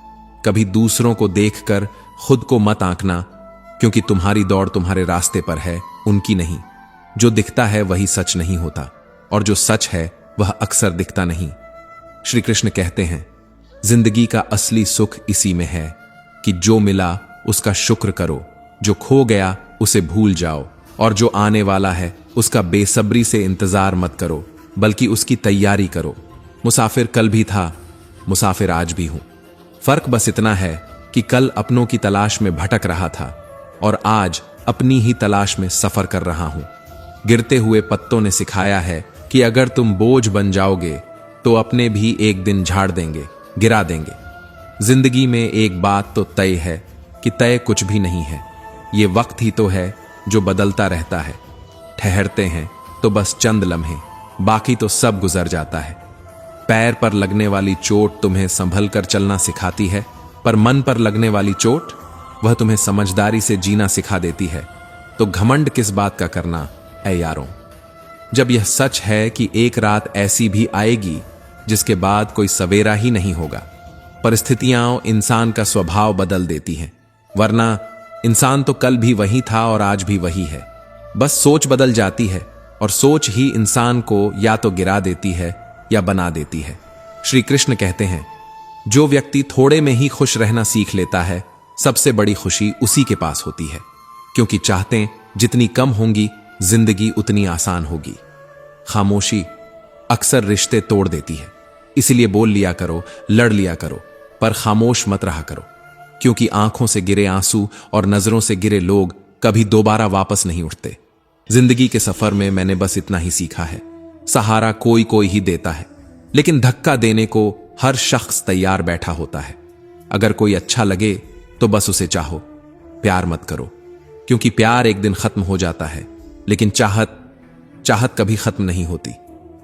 कभी दूसरों को देखकर खुद को मत आंकना, क्योंकि तुम्हारी दौड़ तुम्हारे रास्ते पर है, उनकी नहीं। जो दिखता है वही सच नहीं होता, और जो सच है वह अक्सर दिखता नहीं। श्री कृष्ण कहते हैं, जिंदगी का असली सुख इसी में है कि जो मिला उसका शुक्र करो, जो खो गया उसे भूल जाओ, और जो आने वाला है उसका बेसब्री से इंतजार मत करो बल्कि उसकी तैयारी करो। मुसाफिर कल भी था, मुसाफिर आज भी हूं। फर्क बस इतना है कि कल अपनों की तलाश में भटक रहा था और आज अपनी ही तलाश में सफर कर रहा हूं। गिरते हुए पत्तों ने सिखाया है कि अगर तुम बोझ बन जाओगे तो अपने भी एक दिन झाड़ देंगे, गिरा देंगे। जिंदगी में एक बात तो तय है कि तय कुछ भी नहीं है, ये वक्त ही तो है जो बदलता रहता है। ठहरते हैं तो बस चंद लम्हे, बाकी तो सब गुजर जाता है। पैर पर लगने वाली चोट तुम्हें संभल कर चलना सिखाती है, पर मन पर लगने वाली चोट वह तुम्हें समझदारी से जीना सिखा देती है। तो घमंड किस बात का करना है यारों, जब यह सच है कि एक रात ऐसी भी आएगी जिसके बाद कोई सवेरा ही नहीं होगा। परिस्थितियां इंसान का स्वभाव बदल देती हैं, वरना इंसान तो कल भी वही था और आज भी वही है। बस सोच बदल जाती है, और सोच ही इंसान को या तो गिरा देती है या बना देती है। श्री कृष्ण कहते हैं, जो व्यक्ति थोड़े में ही खुश रहना सीख लेता है, सबसे बड़ी खुशी उसी के पास होती है, क्योंकि चाहतें जितनी कम होंगी जिंदगी उतनी आसान होगी। खामोशी अक्सर रिश्ते तोड़ देती है, इसलिए बोल लिया करो, लड़ लिया करो, पर खामोश मत रहा करो, क्योंकि आंखों से गिरे आंसू और नजरों से गिरे लोग कभी दोबारा वापस नहीं उठते। जिंदगी के सफर में मैंने बस इतना ही सीखा है, सहारा कोई कोई ही देता है, लेकिन धक्का देने को हर शख्स तैयार बैठा होता है। अगर कोई अच्छा लगे तो बस उसे चाहो, प्यार मत करो, क्योंकि प्यार एक दिन खत्म हो जाता है, लेकिन चाहत कभी खत्म नहीं होती।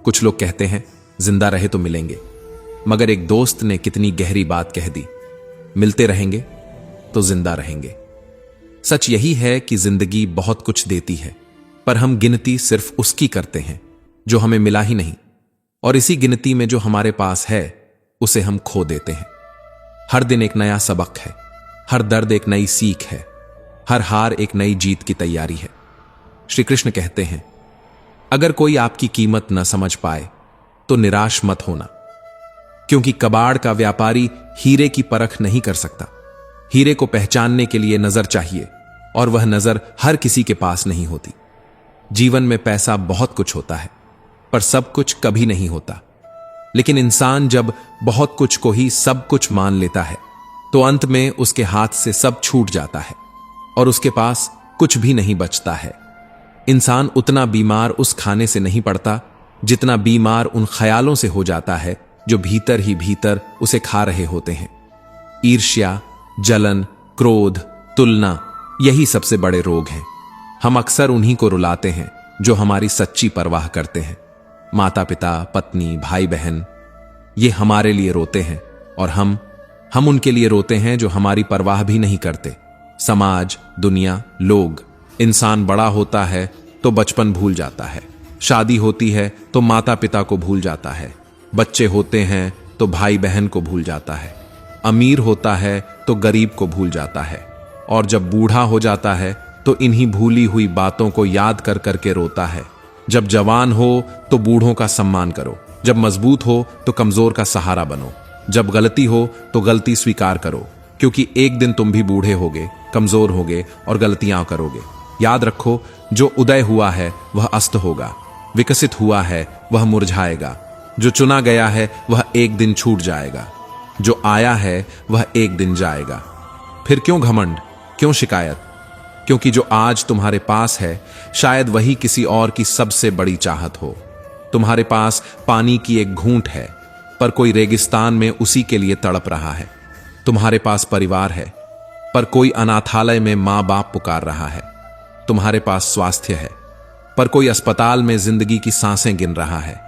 कुछ लोग कहते हैं जिंदा रहे तो मिलेंगे, मगर एक दोस्त ने कितनी गहरी बात कह दी, मिलते रहेंगे तो जिंदा रहेंगे। सच यही है कि जिंदगी बहुत कुछ देती है, पर हम गिनती सिर्फ उसकी करते हैं जो हमें मिला ही नहीं, और इसी गिनती में जो हमारे पास है उसे हम खो देते हैं। हर दिन एक नया सबक है, हर दर्द एक नई सीख है, हर हार एक नई जीत की तैयारी है। श्री कृष्ण कहते हैं, अगर कोई आपकी कीमत न समझ पाए तो निराश मत होना, क्योंकि कबाड़ का व्यापारी हीरे की परख नहीं कर सकता। हीरे को पहचानने के लिए नजर चाहिए, और वह नजर हर किसी के पास नहीं होती। जीवन में पैसा बहुत कुछ होता है, पर सब कुछ कभी नहीं होता। लेकिन इंसान जब बहुत कुछ को ही सब कुछ मान लेता है, तो अंत में उसके हाथ से सब छूट जाता है और उसके पास कुछ भी नहीं बचता है। इंसान उतना बीमार उस खाने से नहीं पड़ता जितना बीमार उन ख्यालों से हो जाता है जो भीतर ही भीतर उसे खा रहे होते हैं। ईर्ष्या, जलन, क्रोध, तुलना, यही सबसे बड़े रोग हैं। हम अक्सर उन्हीं को रुलाते हैं जो हमारी सच्ची परवाह करते हैं। माता पिता, पत्नी, भाई बहन, ये हमारे लिए रोते हैं और हम उनके लिए रोते हैं जो हमारी परवाह भी नहीं करते। समाज, दुनिया, लोग। इंसान बड़ा होता है तो बचपन भूल जाता है, शादी होती है तो माता पिता को भूल जाता है, बच्चे होते हैं तो भाई बहन को भूल जाता है, अमीर होता है तो गरीब को भूल जाता है, और जब बूढ़ा हो जाता है तो इन्हीं भूली हुई बातों को याद कर करके रोता है। जब जवान हो तो बूढ़ों का सम्मान करो, जब मजबूत हो तो कमजोर का सहारा बनो, जब गलती हो तो गलती स्वीकार करो, क्योंकि एक दिन तुम भी बूढ़े होगे, कमजोर होगे और गलतियां करोगे। याद रखो, जो उदय हुआ है वह अस्त होगा, विकसित हुआ है वह मुरझाएगा, जो चुना गया है वह एक दिन छूट जाएगा, जो आया है वह एक दिन जाएगा। फिर क्यों घमंड, क्यों शिकायत? क्योंकि जो आज तुम्हारे पास है शायद वही किसी और की सबसे बड़ी चाहत हो। तुम्हारे पास पानी की एक घूंट है, पर कोई रेगिस्तान में उसी के लिए तड़प रहा है। तुम्हारे पास परिवार है, पर कोई अनाथालय में मां बाप पुकार रहा है। तुम्हारे पास स्वास्थ्य है, पर कोई अस्पताल में जिंदगी की सांसें गिन रहा है।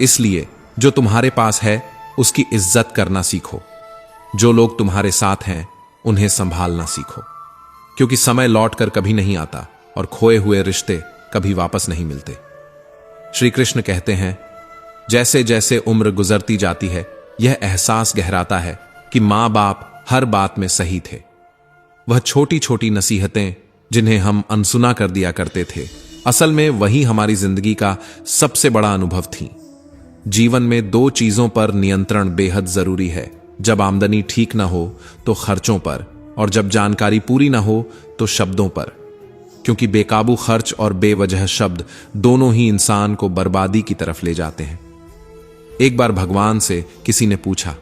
इसलिए जो तुम्हारे पास है उसकी इज्जत करना सीखो। जो लोग तुम्हारे साथ हैं उन्हें संभालना सीखो, क्योंकि समय लौटकर कभी नहीं आता और खोए हुए रिश्ते कभी वापस नहीं मिलते। श्री कृष्ण कहते हैं, जैसे जैसे उम्र गुजरती जाती है यह एहसास गहराता है कि मां बाप हर बात में सही थे। वह छोटी छोटी नसीहतें जिन्हें हम अनसुना कर दिया करते थे, असल में वही हमारी जिंदगी का सबसे बड़ा अनुभव थी। जीवन में दो चीजों पर नियंत्रण बेहद जरूरी है। जब आमदनी ठीक ना हो तो खर्चों पर, और जब जानकारी पूरी ना हो तो शब्दों पर, क्योंकि बेकाबू खर्च और बेवजह शब्द दोनों ही इंसान को बर्बादी की तरफ ले जाते हैं। एक बार भगवान से किसी ने पूछा,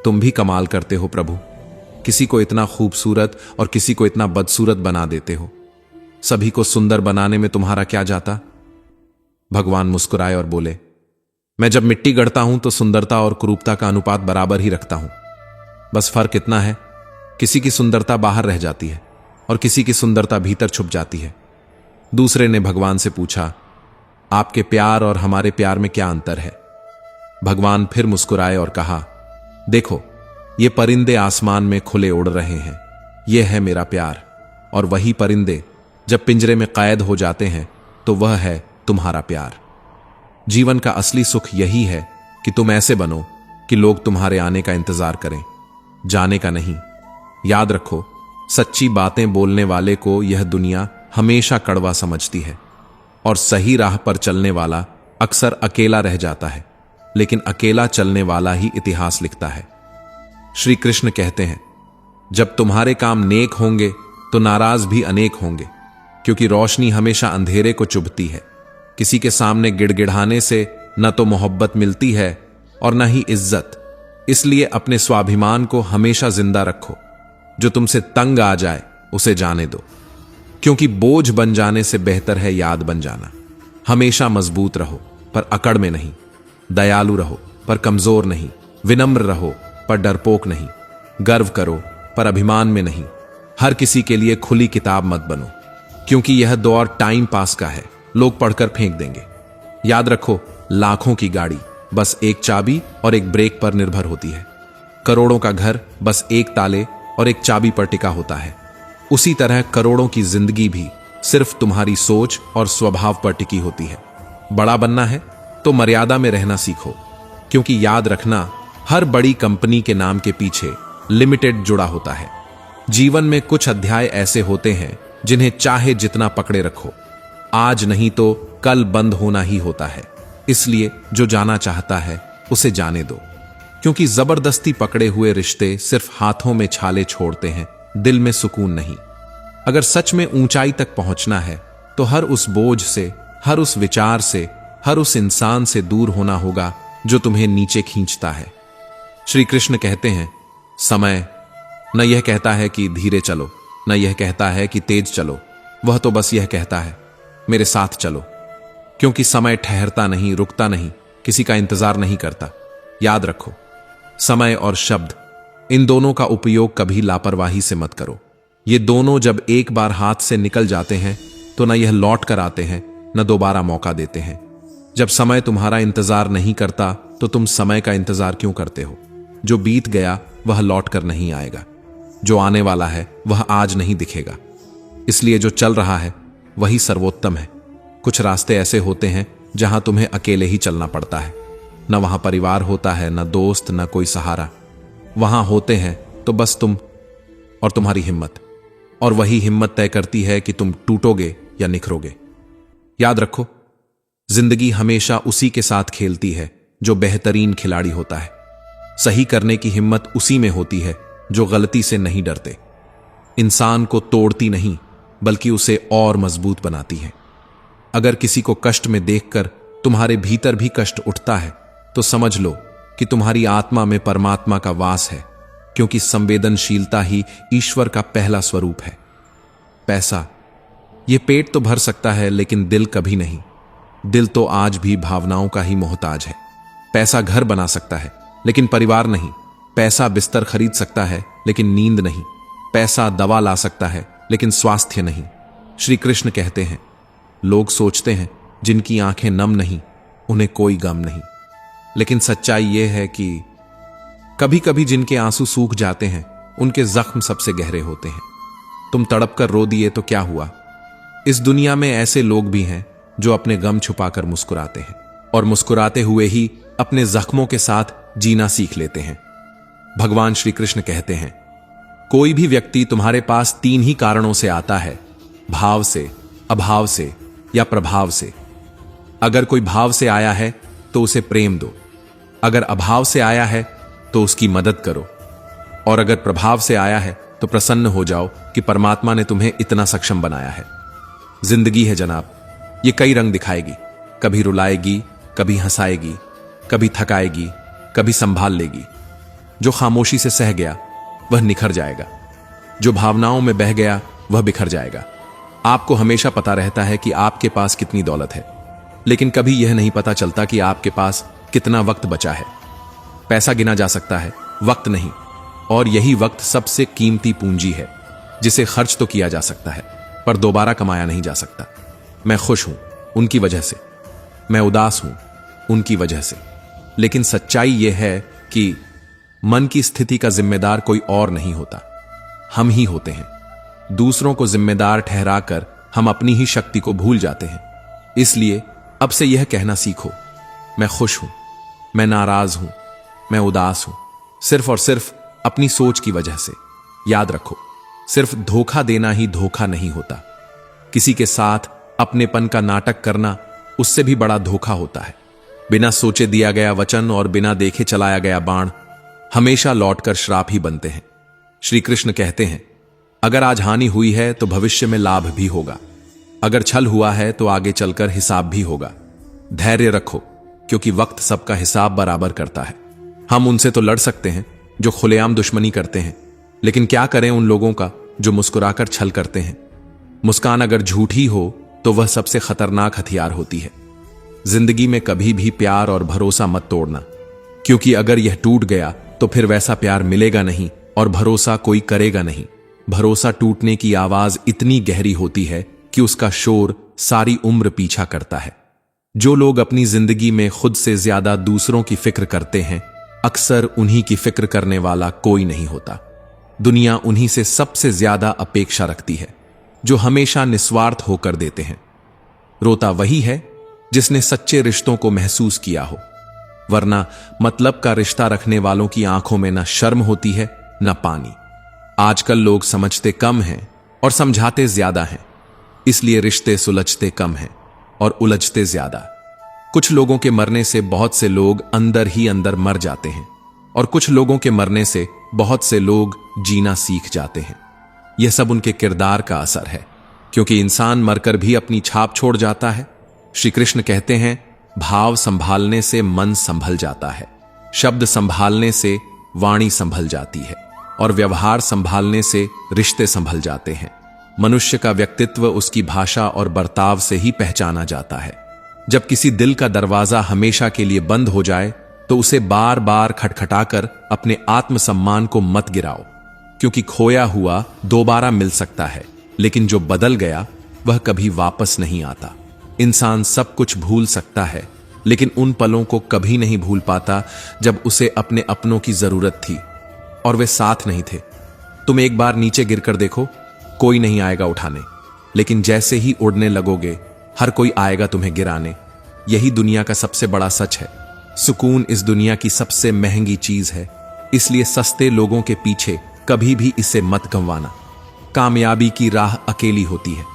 तुम भी कमाल करते हो प्रभु, किसी को इतना खूबसूरत और किसी को इतना बदसूरत बना देते हो, सभी को सुंदर बनाने में तुम्हारा क्या जाता? भगवान मुस्कुराए और बोले, मैं जब मिट्टी गढ़ता हूं तो सुंदरता और कुरूपता का अनुपात बराबर ही रखता हूं। बस फर्क इतना है, किसी की सुंदरता बाहर रह जाती है और किसी की सुंदरता भीतर छुप जाती है। दूसरे ने भगवान से पूछा, आपके प्यार और हमारे प्यार में क्या अंतर है? भगवान फिर मुस्कुराए और कहा, देखो, ये परिंदे आसमान में खुले उड़ रहे हैं, यह है मेरा प्यार, और वही परिंदे जब पिंजरे में कैद हो जाते हैं तो वह है तुम्हारा प्यार। जीवन का असली सुख यही है कि तुम ऐसे बनो कि लोग तुम्हारे आने का इंतजार करें, जाने का नहीं। याद रखो, सच्ची बातें बोलने वाले को यह दुनिया हमेशा कड़वा समझती है, और सही राह पर चलने वाला अक्सर अकेला रह जाता है, लेकिन अकेला चलने वाला ही इतिहास लिखता है। श्री कृष्ण कहते हैं, जब तुम्हारे काम नेक होंगे तो नाराज भी अनेक होंगे, क्योंकि रोशनी हमेशा अंधेरे को चुभती है। किसी के सामने गिड़गिड़ाने से न तो मोहब्बत मिलती है और न ही इज्जत। इसलिए अपने स्वाभिमान को हमेशा जिंदा रखो। जो तुमसे तंग आ जाए उसे जाने दो, क्योंकि बोझ बन जाने से बेहतर है याद बन जाना। हमेशा मजबूत रहो पर अकड़ में नहीं, दयालु रहो पर कमजोर नहीं, विनम्र रहो पर डरपोक नहीं, गर्व करो पर अभिमान में नहीं। हर किसी के लिए खुली किताब मत बनो, क्योंकि यह दौर टाइम पास का है, लोग पढ़कर फेंक देंगे। याद रखो, लाखों की गाड़ी बस एक चाबी और एक ब्रेक पर निर्भर होती है। करोड़ों का घर बस एक ताले और एक चाबी पर टिका होता है। उसी तरह करोड़ों की जिंदगी भी सिर्फ तुम्हारी सोच और स्वभाव पर टिकी होती है। बड़ा बनना है तो मर्यादा में रहना सीखो, क्योंकि याद रखना, हर बड़ी कंपनी के नाम के पीछे लिमिटेड जुड़ा होता है। जीवन में कुछ अध्याय ऐसे होते हैं जिन्हें चाहे जितना पकड़े रखो, आज नहीं तो कल बंद होना ही होता है। इसलिए जो जाना चाहता है उसे जाने दो, क्योंकि जबरदस्ती पकड़े हुए रिश्ते सिर्फ हाथों में छाले छोड़ते हैं, दिल में सुकून नहीं। अगर सच में ऊंचाई तक पहुंचना है तो हर उस बोझ से, हर उस विचार से, हर उस इंसान से दूर होना होगा जो तुम्हें नीचे खींचता है। श्री कृष्ण कहते हैं, समय न यह कहता है कि धीरे चलो, न यह कहता है कि तेज चलो, वह तो बस यह कहता है, मेरे साथ चलो। क्योंकि समय ठहरता नहीं, रुकता नहीं, किसी का इंतजार नहीं करता। याद रखो, समय और शब्द, इन दोनों का उपयोग कभी लापरवाही से मत करो। ये दोनों जब एक बार हाथ से निकल जाते हैं तो न यह लौट कर आते हैं न दोबारा मौका देते हैं। जब समय तुम्हारा इंतजार नहीं करता तो तुम समय का इंतजार क्यों करते हो? जो बीत गया वह लौट कर नहीं आएगा, जो आने वाला है वह आज नहीं दिखेगा। इसलिए जो चल रहा है वही सर्वोत्तम है। कुछ रास्ते ऐसे होते हैं जहां तुम्हें अकेले ही चलना पड़ता है। न वहां परिवार होता है, न दोस्त, न कोई सहारा। वहां होते हैं तो बस तुम और तुम्हारी हिम्मत, और वही हिम्मत तय करती है कि तुम टूटोगे या निखरोगे। याद रखो, जिंदगी हमेशा उसी के साथ खेलती है जो बेहतरीन खिलाड़ी होता है। सही करने की हिम्मत उसी में होती है जो गलती से नहीं डरते। इंसान को तोड़ती नहीं बल्कि उसे और मजबूत बनाती है। अगर किसी को कष्ट में देखकर तुम्हारे भीतर भी कष्ट उठता है तो समझ लो कि तुम्हारी आत्मा में परमात्मा का वास है, क्योंकि संवेदनशीलता ही ईश्वर का पहला स्वरूप है। पैसा, यह पेट तो भर सकता है लेकिन दिल कभी नहीं। दिल तो आज भी भावनाओं का ही मोहताज है। पैसा घर बना सकता है लेकिन परिवार नहीं। पैसा बिस्तर खरीद सकता है लेकिन नींद नहीं। पैसा दवा ला सकता है लेकिन स्वास्थ्य नहीं। श्री कृष्ण कहते हैं, लोग सोचते हैं जिनकी आंखें नम नहीं उन्हें कोई गम नहीं, लेकिन सच्चाई यह है कि कभी कभी जिनके आंसू सूख जाते हैं उनके जख्म सबसे गहरे होते हैं। तुम तड़प कर रो दिए तो क्या हुआ? इस दुनिया में ऐसे लोग भी हैं जो अपने गम छुपाकर मुस्कुराते हैं, और मुस्कुराते हुए ही अपने जख्मों के साथ जीना सीख लेते हैं। भगवान श्री कृष्ण कहते हैं, कोई भी व्यक्ति तुम्हारे पास 3 ही कारणों से आता है, भाव से, अभाव से या प्रभाव से। अगर कोई भाव से आया है तो उसे प्रेम दो, अगर अभाव से आया है तो उसकी मदद करो, और अगर प्रभाव से आया है तो प्रसन्न हो जाओ कि परमात्मा ने तुम्हें इतना सक्षम बनाया है। जिंदगी है जनाब, ये कई रंग दिखाएगी। कभी रुलाएगी, कभी हंसाएगी, कभी थकाएगी, कभी संभाल लेगी। जो खामोशी से सह गया वह निखर जाएगा, जो भावनाओं में बह गया वह बिखर जाएगा। आपको हमेशा पता रहता है कि आपके पास कितनी दौलत है, लेकिन कभी यह नहीं पता चलता कि आपके पास कितना वक्त बचा है। पैसा गिना जा सकता है, वक्त नहीं, और यही वक्त सबसे कीमती पूंजी है जिसे खर्च तो किया जा सकता है पर दोबारा कमाया नहीं जा सकता। मैं खुश हूं उनकी वजह से, मैं उदास हूं उनकी वजह से, लेकिन सच्चाई यह है कि मन की स्थिति का जिम्मेदार कोई और नहीं होता, हम ही होते हैं। दूसरों को जिम्मेदार ठहराकर हम अपनी ही शक्ति को भूल जाते हैं। इसलिए अब से यह कहना सीखो, मैं खुश हूं, मैं नाराज हूं, मैं उदास हूं, सिर्फ और सिर्फ अपनी सोच की वजह से। याद रखो, सिर्फ धोखा देना ही धोखा नहीं होता। किसी के साथ अपनेपन का नाटक करना उससे भी बड़ा धोखा होता है। बिना सोचे दिया गया वचन और बिना देखे चलाया गया बाण हमेशा लौटकर श्राप ही बनते हैं। श्री कृष्ण कहते हैं, अगर आज हानि हुई है तो भविष्य में लाभ भी होगा, अगर छल हुआ है तो आगे चलकर हिसाब भी होगा। धैर्य रखो, क्योंकि वक्त सबका हिसाब बराबर करता है। हम उनसे तो लड़ सकते हैं जो खुलेआम दुश्मनी करते हैं, लेकिन क्या करें उन लोगों का जो मुस्कुराकर छल करते हैं। मुस्कान अगर झूठी हो तो वह सबसे खतरनाक हथियार होती है। जिंदगी में कभी भी प्यार और भरोसा मत तोड़ना, क्योंकि अगर यह टूट गया तो फिर वैसा प्यार मिलेगा नहीं और भरोसा कोई करेगा नहीं। भरोसा टूटने की आवाज इतनी गहरी होती है कि उसका शोर सारी उम्र पीछा करता है। जो लोग अपनी जिंदगी में खुद से ज्यादा दूसरों की फिक्र करते हैं, अक्सर उन्हीं की फिक्र करने वाला कोई नहीं होता। दुनिया उन्हीं से सबसे ज्यादा अपेक्षा रखती है जो हमेशा निस्वार्थ होकर देते हैं। रोता वही है जिसने सच्चे रिश्तों को महसूस किया हो, वरना मतलब का रिश्ता रखने वालों की आंखों में न शर्म होती है न पानी। आजकल लोग समझते कम हैं और समझाते ज्यादा हैं, इसलिए रिश्ते सुलझते कम हैं और उलझते ज्यादा। कुछ लोगों के मरने से बहुत से लोग अंदर ही अंदर मर जाते हैं, और कुछ लोगों के मरने से बहुत से लोग जीना सीख जाते हैं। यह सब उनके किरदार का असर है, क्योंकि इंसान मरकर भी अपनी छाप छोड़ जाता है। श्री कृष्ण कहते हैं, भाव संभालने से मन संभल जाता है, शब्द संभालने से वाणी संभल जाती है, और व्यवहार संभालने से रिश्ते संभल जाते हैं। मनुष्य का व्यक्तित्व उसकी भाषा और बर्ताव से ही पहचाना जाता है। जब किसी दिल का दरवाजा हमेशा के लिए बंद हो जाए तो उसे बार बार खटखटाकर अपने आत्मसम्मान को मत गिराओ, क्योंकि खोया हुआ दोबारा मिल सकता है, लेकिन जो बदल गया वह कभी वापस नहीं आता। इंसान सब कुछ भूल सकता है, लेकिन उन पलों को कभी नहीं भूल पाता जब उसे अपने अपनों की जरूरत थी और वे साथ नहीं थे। तुम एक बार नीचे गिरकर देखो, कोई नहीं आएगा उठाने, लेकिन जैसे ही उड़ने लगोगे हर कोई आएगा तुम्हें गिराने। यही दुनिया का सबसे बड़ा सच है। सुकून इस दुनिया की सबसे महंगी चीज है, इसलिए सस्ते लोगों के पीछे कभी भी इसे मत गंवाना। कामयाबी की राह अकेली होती है।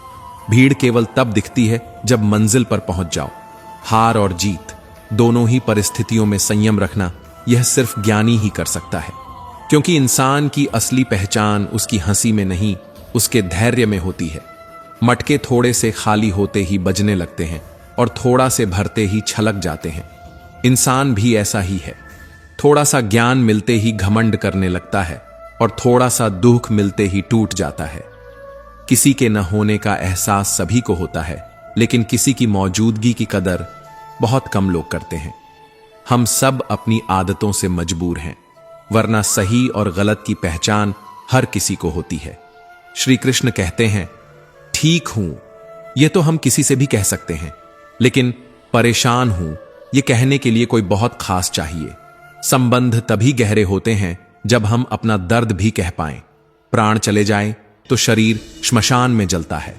भीड़ केवल तब दिखती है जब मंजिल पर पहुंच जाओ। हार और जीत दोनों ही परिस्थितियों में संयम रखना, यह सिर्फ ज्ञानी ही कर सकता है, क्योंकि इंसान की असली पहचान उसकी हंसी में नहीं, उसके धैर्य में होती है। मटके थोड़े से खाली होते ही बजने लगते हैं और थोड़ा से भरते ही छलक जाते हैं। इंसान भी ऐसा ही है। थोड़ा सा ज्ञान मिलते ही घमंड करने लगता है और थोड़ा सा दुख मिलते ही टूट जाता है। किसी के न होने का एहसास सभी को होता है, लेकिन किसी की मौजूदगी की कदर बहुत कम लोग करते हैं। हम सब अपनी आदतों से मजबूर हैं, वरना सही और गलत की पहचान हर किसी को होती है। श्री कृष्ण कहते हैं, ठीक हूं यह तो हम किसी से भी कह सकते हैं, लेकिन परेशान हूं यह कहने के लिए कोई बहुत खास चाहिए। संबंध तभी गहरे होते हैं जब हम अपना दर्द भी कह पाएं। प्राण चले जाए तो शरीर श्मशान में जलता है,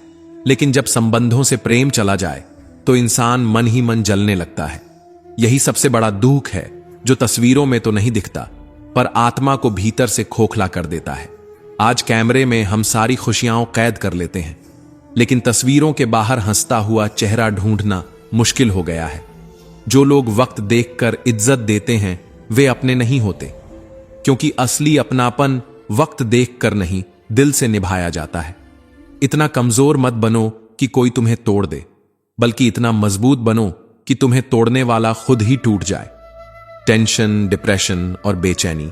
लेकिन जब संबंधों से प्रेम चला जाए तो इंसान मन ही मन जलने लगता है। यही सबसे बड़ा दुख है, जो तस्वीरों में तो नहीं दिखता पर आत्मा को भीतर से खोखला कर देता है। आज कैमरे में हम सारी खुशियां कैद कर लेते हैं, लेकिन तस्वीरों के बाहर हंसता हुआ चेहरा ढूंढना मुश्किल हो गया है। जो लोग वक्त देखकर इज्जत देते हैं वे अपने नहीं होते, क्योंकि असली अपनापन वक्त देखकर नहीं, दिल से निभाया जाता है। इतना कमजोर मत बनो कि कोई तुम्हें तोड़ दे, बल्कि इतना मजबूत बनो कि तुम्हें तोड़ने वाला खुद ही टूट जाए। टेंशन, डिप्रेशन और बेचैनी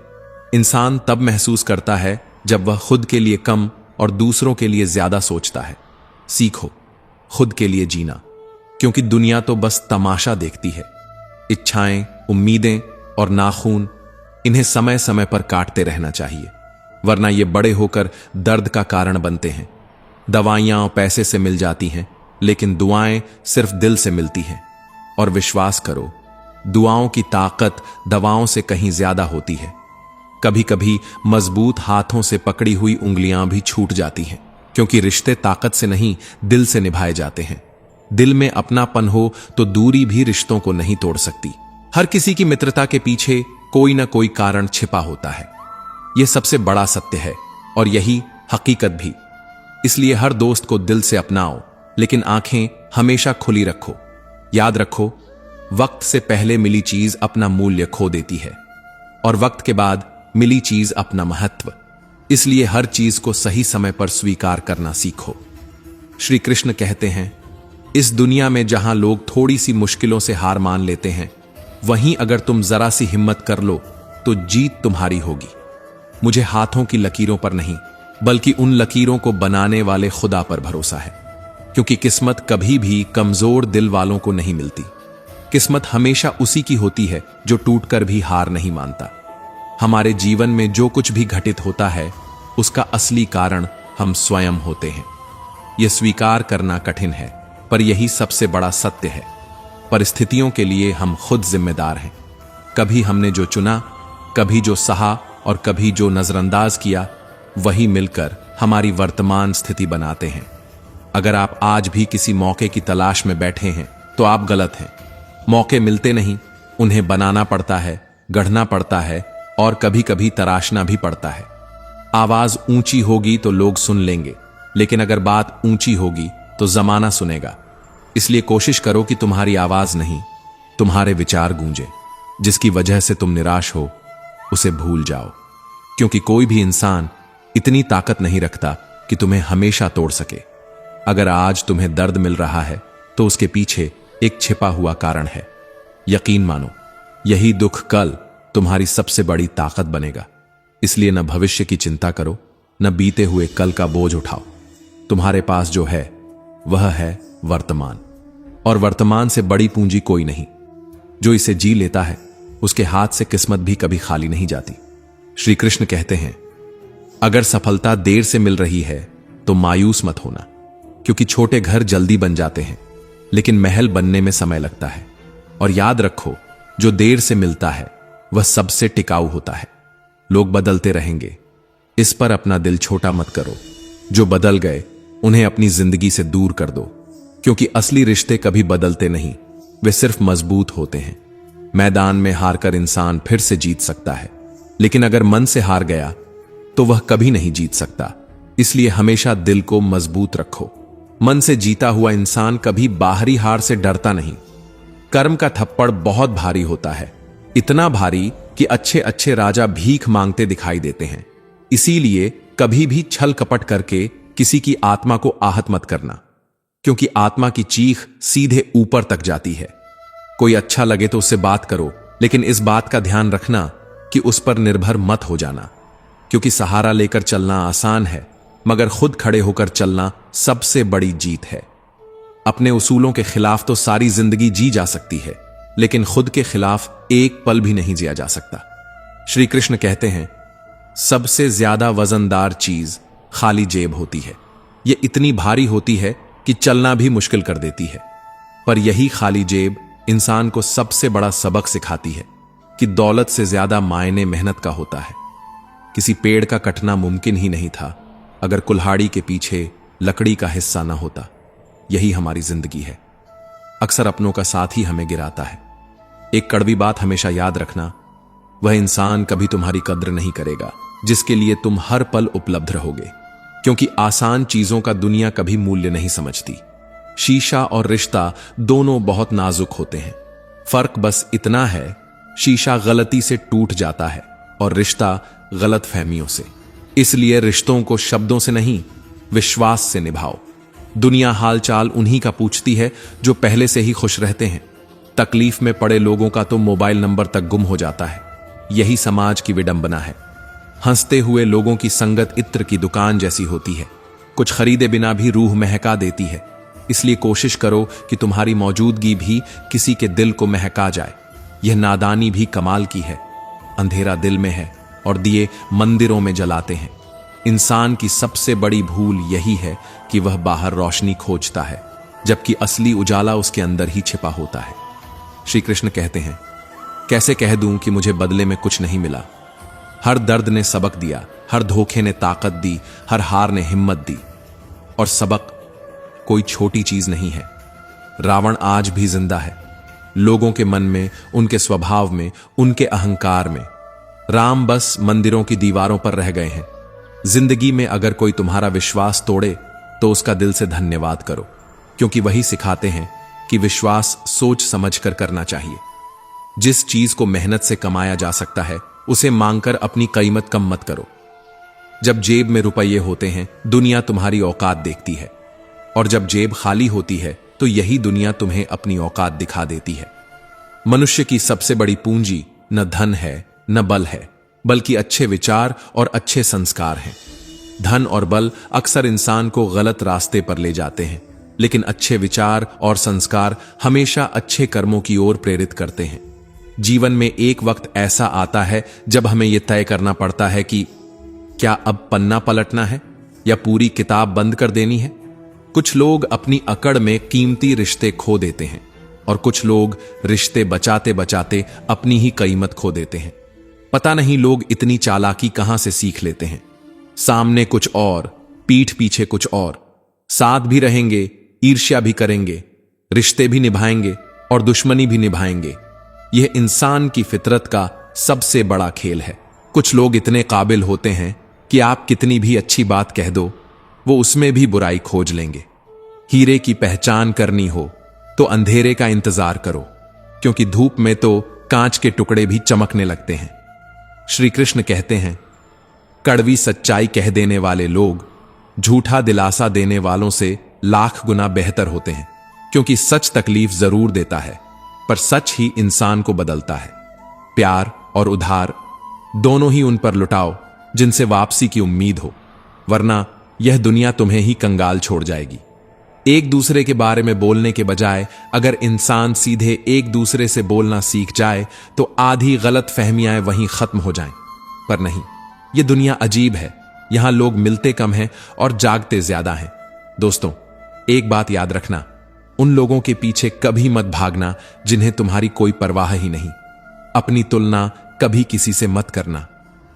इंसान तब महसूस करता है जब वह खुद के लिए कम और दूसरों के लिए ज्यादा सोचता है। सीखो खुद के लिए जीना, क्योंकि दुनिया तो बस तमाशा देखती है। इच्छाएं, उम्मीदें और नाखून, इन्हें समय समय पर काटते रहना चाहिए, वरना ये बड़े होकर दर्द का कारण बनते हैं। दवाइयां पैसे से मिल जाती हैं, लेकिन दुआएं सिर्फ दिल से मिलती हैं। और विश्वास करो, दुआओं की ताकत दवाओं से कहीं ज्यादा होती है। कभी कभी मजबूत हाथों से पकड़ी हुई उंगलियां भी छूट जाती हैं, क्योंकि रिश्ते ताकत से नहीं, दिल से निभाए जाते हैं। दिल में अपनापन हो तो दूरी भी रिश्तों को नहीं तोड़ सकती। हर किसी की मित्रता के पीछे कोई ना कोई कारण छिपा होता है। यह सबसे बड़ा सत्य है और यही हकीकत भी। इसलिए हर दोस्त को दिल से अपनाओ, लेकिन आंखें हमेशा खुली रखो। याद रखो, वक्त से पहले मिली चीज अपना मूल्य खो देती है और वक्त के बाद मिली चीज अपना महत्व। इसलिए हर चीज को सही समय पर स्वीकार करना सीखो। श्री कृष्ण कहते हैं, इस दुनिया में जहां लोग थोड़ी सी मुश्किलों से हार मान लेते हैं, वहीं अगर तुम जरा सी हिम्मत कर लो तो जीत तुम्हारी होगी। मुझे हाथों की लकीरों पर नहीं, बल्कि उन लकीरों को बनाने वाले खुदा पर भरोसा है, क्योंकि किस्मत कभी भी कमजोर दिल वालों को नहीं मिलती। किस्मत हमेशा उसी की होती है जो टूटकर भी हार नहीं मानता। हमारे जीवन में जो कुछ भी घटित होता है, उसका असली कारण हम स्वयं होते हैं। यह स्वीकार करना कठिन है, पर यही सबसे बड़ा सत्य है। परिस्थितियों के लिए हम खुद जिम्मेदार हैं। कभी हमने जो चुना, कभी जो सहा और कभी जो नजरअंदाज किया, वही मिलकर हमारी वर्तमान स्थिति बनाते हैं। अगर आप आज भी किसी मौके की तलाश में बैठे हैं तो आप गलत हैं। मौके मिलते नहीं, उन्हें बनाना पड़ता है, गढ़ना पड़ता है और कभी कभी तराशना भी पड़ता है। आवाज ऊंची होगी तो लोग सुन लेंगे, लेकिन अगर बात ऊंची होगी तो जमाना सुनेगा। इसलिए कोशिश करो कि तुम्हारी आवाज नहीं, तुम्हारे विचार गूंजे। जिसकी वजह से तुम निराश हो, उसे भूल जाओ, क्योंकि कोई भी इंसान इतनी ताकत नहीं रखता कि तुम्हें हमेशा तोड़ सके। अगर आज तुम्हें दर्द मिल रहा है तो उसके पीछे एक छिपा हुआ कारण है। यकीन मानो, यही दुख कल तुम्हारी सबसे बड़ी ताकत बनेगा। इसलिए न भविष्य की चिंता करो, न बीते हुए कल का बोझ उठाओ। तुम्हारे पास जो है वह है वर्तमान, और वर्तमान से बड़ी पूंजी कोई नहीं। जो इसे जी लेता है, उसके हाथ से किस्मत भी कभी खाली नहीं जाती। श्री कृष्ण कहते हैं, अगर सफलता देर से मिल रही है तो मायूस मत होना, क्योंकि छोटे घर जल्दी बन जाते हैं, लेकिन महल बनने में समय लगता है। और याद रखो, जो देर से मिलता है वह सबसे टिकाऊ होता है। लोग बदलते रहेंगे, इस पर अपना दिल छोटा मत करो। जो बदल गए उन्हें अपनी जिंदगी से दूर कर दो, क्योंकि असली रिश्ते कभी बदलते नहीं, वे सिर्फ मजबूत होते हैं। मैदान में हारकर इंसान फिर से जीत सकता है, लेकिन अगर मन से हार गया तो वह कभी नहीं जीत सकता। इसलिए हमेशा दिल को मजबूत रखो। मन से जीता हुआ इंसान कभी बाहरी हार से डरता नहीं। कर्म का थप्पड़ बहुत भारी होता है, इतना भारी कि अच्छे अच्छे राजा भीख मांगते दिखाई देते हैं। इसीलिए कभी भी छल कपट करके किसी की आत्मा को आहत मत करना, क्योंकि आत्मा की चीख सीधे ऊपर तक जाती है। कोई अच्छा लगे तो उससे बात करो, लेकिन इस बात का ध्यान रखना कि उस पर निर्भर मत हो जाना, क्योंकि सहारा लेकर चलना आसान है, मगर खुद खड़े होकर चलना सबसे बड़ी जीत है। अपने उसूलों के खिलाफ तो सारी जिंदगी जी जा सकती है, लेकिन खुद के खिलाफ एक पल भी नहीं जिया जा सकता। श्री कृष्ण कहते हैं, सबसे ज्यादा वजनदार चीज खाली जेब होती है। यह इतनी भारी होती है कि चलना भी मुश्किल कर देती है। पर यही खाली जेब इंसान को सबसे बड़ा सबक सिखाती है कि दौलत से ज्यादा मायने मेहनत का होता है। किसी पेड़ का कटना मुमकिन ही नहीं था अगर कुल्हाड़ी के पीछे लकड़ी का हिस्सा ना होता। यही हमारी जिंदगी है, अक्सर अपनों का साथ ही हमें गिराता है। एक कड़वी बात हमेशा याद रखना, वह इंसान कभी तुम्हारी कद्र नहीं करेगा जिसके लिए तुम हर पल उपलब्ध रहोगे, क्योंकि आसान चीजों का दुनिया कभी मूल्य नहीं समझती। शीशा और रिश्ता दोनों बहुत नाजुक होते हैं, फर्क बस इतना है, शीशा गलती से टूट जाता है और रिश्ता गलत फहमियों से। इसलिए रिश्तों को शब्दों से नहीं, विश्वास से निभाओ। दुनिया हालचाल उन्हीं का पूछती है जो पहले से ही खुश रहते हैं। तकलीफ में पड़े लोगों का तो मोबाइल नंबर तक गुम हो जाता है। यही समाज की विडंबना है। हंसते हुए लोगों की संगत इत्र की दुकान जैसी होती है, कुछ खरीदे बिना भी रूह महका देती है। इसलिए कोशिश करो कि तुम्हारी मौजूदगी भी किसी के दिल को महका जाए। यह नादानी भी कमाल की है। अंधेरा दिल में है और दिए मंदिरों में जलाते हैं। इंसान की सबसे बड़ी भूल यही है कि वह बाहर रोशनी खोजता है, जबकि असली उजाला उसके अंदर ही छिपा होता है। श्री कृष्ण कहते हैं, कैसे कह दूं कि मुझे बदले में कुछ नहीं मिला। हर दर्द ने सबक दिया, हर धोखे ने ताकत दी, हर हार ने हिम्मत दी। और सबक कोई छोटी चीज नहीं है। रावण आज भी जिंदा है, लोगों के मन में, उनके स्वभाव में, उनके अहंकार में। राम बस मंदिरों की दीवारों पर रह गए हैं। जिंदगी में अगर कोई तुम्हारा विश्वास तोड़े तो उसका दिल से धन्यवाद करो, क्योंकि वही सिखाते हैं कि विश्वास सोच समझकर करना चाहिए। जिस चीज को मेहनत से कमाया जा सकता है उसे मांगकर अपनी कीमत कम मत करो। जब जेब में रुपये होते हैं दुनिया तुम्हारी औकात देखती है, और जब जेब खाली होती है तो यही दुनिया तुम्हें अपनी औकात दिखा देती है। मनुष्य की सबसे बड़ी पूंजी न धन है न बल है, बल्कि अच्छे विचार और अच्छे संस्कार हैं। धन और बल अक्सर इंसान को गलत रास्ते पर ले जाते हैं, लेकिन अच्छे विचार और संस्कार हमेशा अच्छे कर्मों की ओर प्रेरित करते हैं। जीवन में एक वक्त ऐसा आता है जब हमें यह तय करना पड़ता है कि क्या अब पन्ना पलटना है या पूरी किताब बंद कर देनी है। कुछ लोग अपनी अकड़ में कीमती रिश्ते खो देते हैं, और कुछ लोग रिश्ते बचाते बचाते अपनी ही कीमत खो देते हैं। पता नहीं लोग इतनी चालाकी कहां से सीख लेते हैं। सामने कुछ और, पीठ पीछे कुछ और। साथ भी रहेंगे, ईर्ष्या भी करेंगे, रिश्ते भी निभाएंगे और दुश्मनी भी निभाएंगे। यह इंसान की फितरत का सबसे बड़ा खेल है। कुछ लोग इतने काबिल होते हैं कि आप कितनी भी अच्छी बात कह दो, वो उसमें भी बुराई खोज लेंगे। हीरे की पहचान करनी हो तो अंधेरे का इंतजार करो, क्योंकि धूप में तो कांच के टुकड़े भी चमकने लगते हैं। श्री कृष्ण कहते हैं, कड़वी सच्चाई कह देने वाले लोग झूठा दिलासा देने वालों से लाख गुना बेहतर होते हैं, क्योंकि सच तकलीफ जरूर देता है, पर सच ही इंसान को बदलता है। प्यार और उधार दोनों ही उन पर लुटाओ जिनसे वापसी की उम्मीद हो, वरना यह दुनिया तुम्हें ही कंगाल छोड़ जाएगी। एक दूसरे के बारे में बोलने के बजाय अगर इंसान सीधे एक दूसरे से बोलना सीख जाए तो आधी गलत फहमियां वहीं खत्म हो जाएं। पर नहीं, यह दुनिया अजीब है। यहां लोग मिलते कम हैं और जागते ज्यादा हैं। दोस्तों, एक बात याद रखना, उन लोगों के पीछे कभी मत भागना जिन्हें तुम्हारी कोई परवाह ही नहीं। अपनी तुलना कभी किसी से मत करना।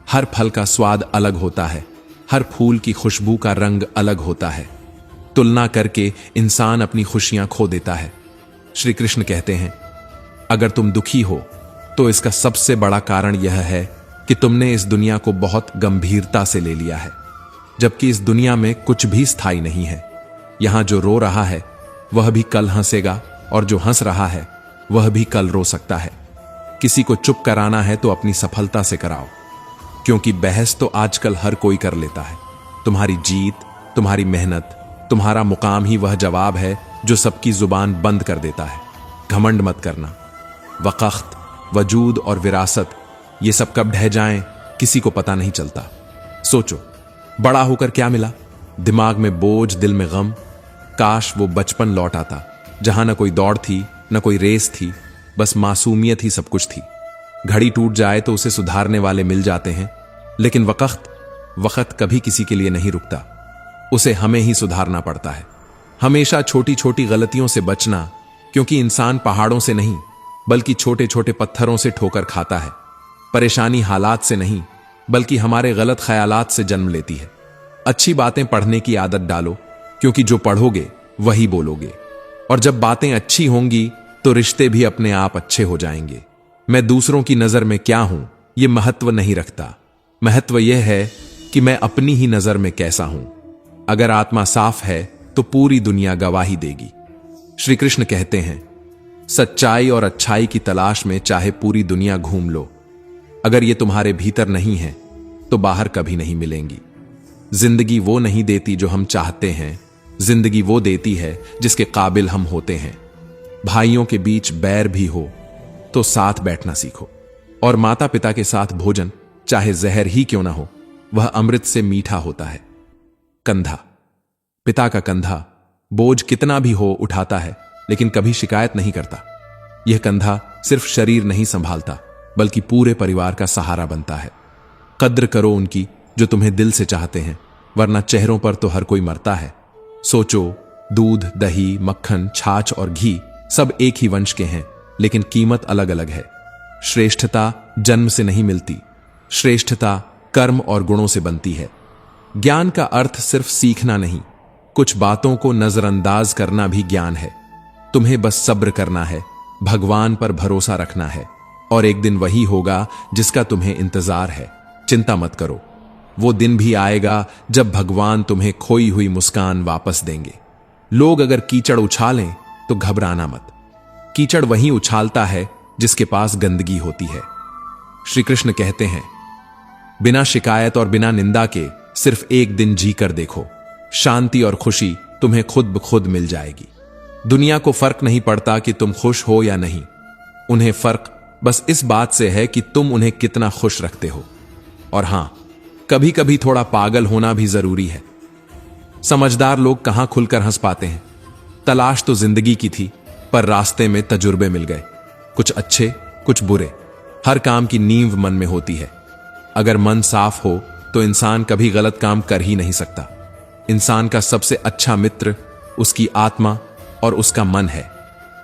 हर फल का स्वाद अलग होता है, हर फूल की खुशबू का रंग अलग होता है। तुलना करके इंसान अपनी खुशियां खो देता है। श्री कृष्ण कहते हैं, अगर तुम दुखी हो तो इसका सबसे बड़ा कारण यह है कि तुमने इस दुनिया को बहुत गंभीरता से ले लिया है, जबकि इस दुनिया में कुछ भी स्थायी नहीं है। यहां जो रो रहा है वह भी कल हंसेगा, और जो हंस रहा है वह भी कल रो सकता है। किसी को चुप कराना है तो अपनी सफलता से कराओ, क्योंकि बहस तो आजकल हर कोई कर लेता है। तुम्हारी जीत, तुम्हारी मेहनत, तुम्हारा मुकाम ही वह जवाब है जो सबकी जुबान बंद कर देता है। घमंड मत करना। वक़्त, वजूद और विरासत, ये सब कब ढह जाएं किसी को पता नहीं चलता। सोचो, बड़ा होकर क्या मिला? दिमाग में बोझ, दिल में गम। काश वो बचपन लौट आता, जहां न कोई दौड़ थी, न कोई रेस थी, बस मासूमियत ही सब कुछ थी। घड़ी टूट जाए तो उसे सुधारने वाले मिल जाते हैं, लेकिन वक़्त कभी किसी के लिए नहीं रुकता। उसे हमें ही सुधारना पड़ता है। हमेशा छोटी छोटी गलतियों से बचना, क्योंकि इंसान पहाड़ों से नहीं बल्कि छोटे छोटे पत्थरों से ठोकर खाता है। परेशानी हालात से नहीं बल्कि हमारे गलत ख्यालात से जन्म लेती है। अच्छी बातें पढ़ने की आदत डालो, क्योंकि जो पढ़ोगे वही बोलोगे, और जब बातें अच्छी होंगी तो रिश्ते भी अपने आप अच्छे हो जाएंगे। मैं दूसरों की नजर में क्या हूं यह महत्व नहीं रखता। महत्व यह है कि मैं अपनी ही नजर में कैसा हूं। अगर आत्मा साफ है तो पूरी दुनिया गवाही देगी। श्री कृष्ण कहते हैं, सच्चाई और अच्छाई की तलाश में चाहे पूरी दुनिया घूम लो, अगर ये तुम्हारे भीतर नहीं है तो बाहर कभी नहीं मिलेंगी। जिंदगी वो नहीं देती जो हम चाहते हैं, जिंदगी वो देती है जिसके काबिल हम होते हैं। भाइयों के बीच बैर भी हो तो साथ बैठना सीखो, और माता पिता के साथ भोजन चाहे जहर ही क्यों ना हो, वह अमृत से मीठा होता है। कंधा, पिता का कंधा बोझ कितना भी हो उठाता है, लेकिन कभी शिकायत नहीं करता। यह कंधा सिर्फ शरीर नहीं संभालता बल्कि पूरे परिवार का सहारा बनता है। कद्र करो उनकी जो तुम्हें दिल से चाहते हैं, वरना चेहरों पर तो हर कोई मरता है। सोचो, दूध, दही, मक्खन, छाछ और घी सब एक ही वंश के हैं, लेकिन कीमत अलग अलग है। श्रेष्ठता जन्म से नहीं मिलती, श्रेष्ठता कर्म और गुणों से बनती है। ज्ञान का अर्थ सिर्फ सीखना नहीं, कुछ बातों को नजरअंदाज करना भी ज्ञान है। तुम्हें बस सब्र करना है, भगवान पर भरोसा रखना है, और एक दिन वही होगा जिसका तुम्हें इंतजार है। चिंता मत करो, वो दिन भी आएगा जब भगवान तुम्हें खोई हुई मुस्कान वापस देंगे। लोग अगर कीचड़ उछालें तो घबराना मत। कीचड़ वहीं उछालता है जिसके पास गंदगी होती है। श्री कृष्ण कहते हैं, बिना शिकायत और बिना निंदा के सिर्फ एक दिन जी कर देखो, शांति और खुशी तुम्हें खुद ब खुद मिल जाएगी। दुनिया को फर्क नहीं पड़ता कि तुम खुश हो या नहीं, उन्हें फर्क बस इस बात से है कि तुम उन्हें कितना खुश रखते हो। और हां, कभी कभी थोड़ा पागल होना भी जरूरी है। समझदार लोग कहां खुलकर हंस पाते हैं। तलाश तो जिंदगी की थी, पर रास्ते में तजुर्बे मिल गए, कुछ अच्छे कुछ बुरे। हर काम की नींव मन में होती है। अगर मन साफ हो तो इंसान कभी गलत काम कर ही नहीं सकता। इंसान का सबसे अच्छा मित्र उसकी आत्मा और उसका मन है।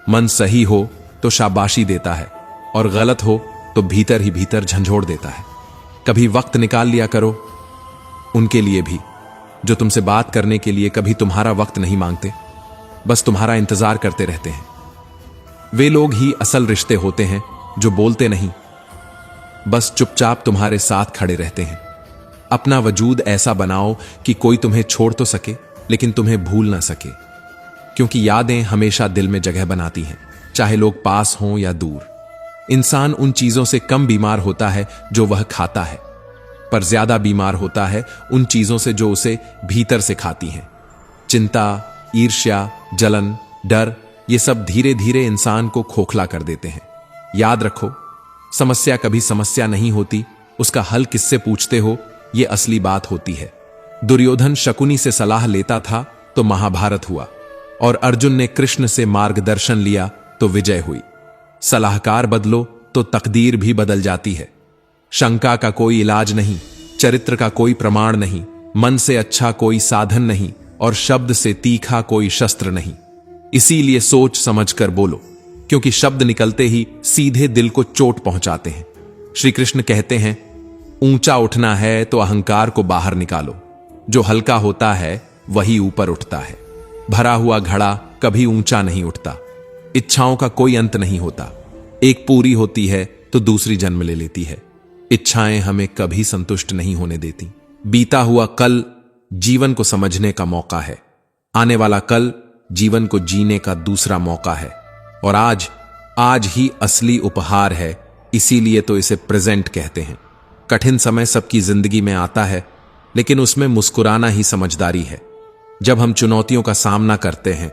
मन सही हो तो शाबाशी देता है, और गलत हो तो भीतर ही भीतर झंझोड़ देता है। कभी वक्त निकाल लिया करो उनके लिए भी, जो तुमसे बात करने के लिए कभी तुम्हारा वक्त नहीं मांगते, बस तुम्हारा इंतजार करते रहते हैं। वे लोग ही असल रिश्ते होते हैं जो बोलते नहीं, बस चुपचाप तुम्हारे साथ खड़े रहते हैं। अपना वजूद ऐसा बनाओ कि कोई तुम्हें छोड़ तो सके लेकिन तुम्हें भूल ना सके, क्योंकि यादें हमेशा दिल में जगह बनाती हैं, चाहे लोग पास हों या दूर। इंसान उन चीजों से कम बीमार होता है जो वह खाता है, पर ज्यादा बीमार होता है उन चीजों से जो उसे भीतर से खाती हैं। चिंता, ईर्ष्या, जलन, डर, ये सब धीरे धीरे इंसान को खोखला कर देते हैं। याद रखो, समस्या कभी समस्या नहीं होती, उसका हल किससे पूछते हो ये असली बात होती है। दुर्योधन शकुनी से सलाह लेता था तो महाभारत हुआ, और अर्जुन ने कृष्ण से मार्गदर्शन लिया तो विजय हुई। सलाहकार बदलो तो तकदीर भी बदल जाती है। शंका का कोई इलाज नहीं, चरित्र का कोई प्रमाण नहीं, मन से अच्छा कोई साधन नहीं, और शब्द से तीखा कोई शस्त्र नहीं। इसीलिए सोच समझकर बोलो, क्योंकि शब्द निकलते ही सीधे दिल को चोट पहुंचाते हैं। श्री कृष्ण कहते हैं, ऊंचा उठना है तो अहंकार को बाहर निकालो। जो हल्का होता है वही ऊपर उठता है। भरा हुआ घड़ा कभी ऊंचा नहीं उठता। इच्छाओं का कोई अंत नहीं होता। एक पूरी होती है तो दूसरी जन्म ले लेती है। इच्छाएं हमें कभी संतुष्ट नहीं होने देती। बीता हुआ कल जीवन को समझने का मौका है। आने वाला कल जीवन को जीने का दूसरा मौका है। और आज ही असली उपहार है। इसीलिए तो इसे प्रेजेंट कहते हैं। कठिन समय सबकी जिंदगी में आता है, लेकिन उसमें मुस्कुराना ही समझदारी है। जब हम चुनौतियों का सामना करते हैं